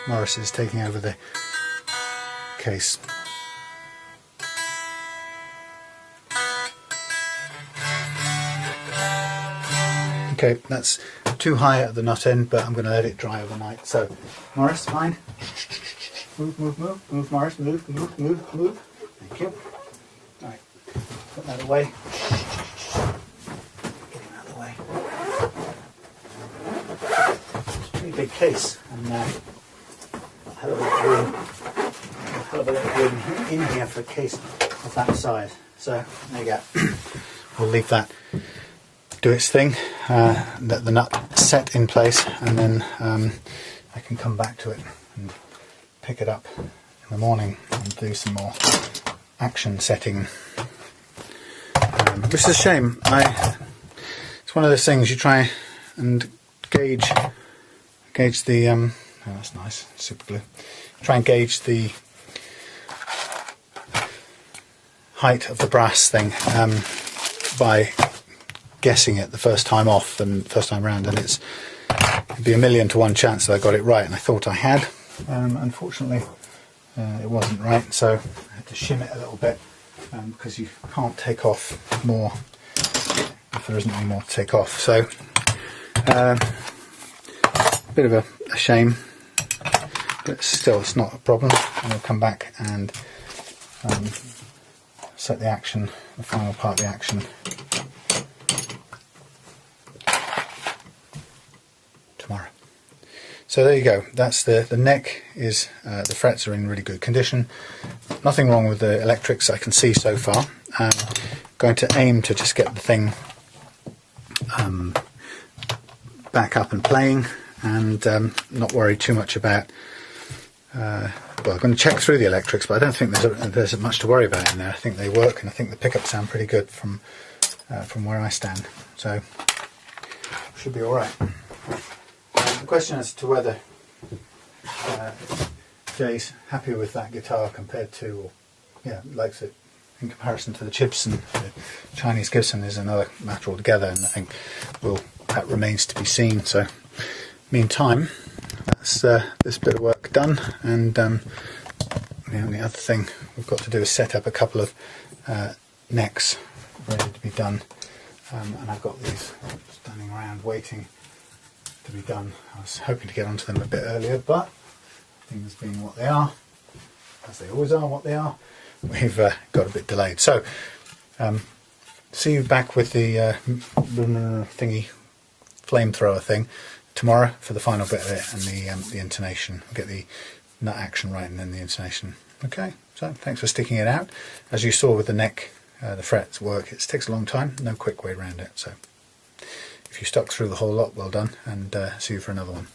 Morris is taking over the case. Okay, that's too high at the nut end, but I'm going to let it dry overnight. So, Morris, mind? Move, move, move, move, Morris, move, move, move, move. Thank you. Alright, put that away. Get him out of the way. It's a pretty big case, and a hell of a lot of room in here for a case of that size. So there you go. We'll leave that do its thing, let the nut set in place, and then I can come back to it and pick it up in the morning and do some more action setting. Which is a shame. It's one of those things you try and gauge the oh, that's nice, super glue. Try and gauge the height of the brass thing by guessing it the first time off and first time round, and it'd be 1,000,000 to 1 chance that I got it right, and I thought I had. Unfortunately, it wasn't right, so I had to shim it a little bit because you can't take off more if there isn't any more to take off. So, a bit of a shame, but still, it's not a problem. And I'll come back and set the action, the final part of the action, tomorrow. So there you go. That's the neck is the frets are in really good condition. Nothing wrong with the electrics I can see so far. Going to aim to just get the thing back up and playing, and not worry too much about. Well, I'm going to check through the electrics, but I don't think there's much to worry about in there. I think they work, and I think the pickups sound pretty good from where I stand. So should be all right. The question as to whether Jay's happy with that guitar compared to, or yeah, likes it in comparison to the Gibson, the Chinese Gibson, is another matter altogether, and I think that remains to be seen. So, meantime, that's this bit of work done, and the only other thing we've got to do is set up a couple of necks ready to be done, and I've got these standing around waiting to be done. I was hoping to get onto them a bit earlier, but things being what they are, as they always are what they are, we've got a bit delayed. So, see you back with the thingy, flamethrower thing, tomorrow for the final bit of it, and the intonation. We'll get the nut action right and then the intonation Okay, so thanks for sticking it out. As you saw with the neck, the frets work, it takes a long time, no quick way around it. So if you stuck through the whole lot, well done, and see you for another one.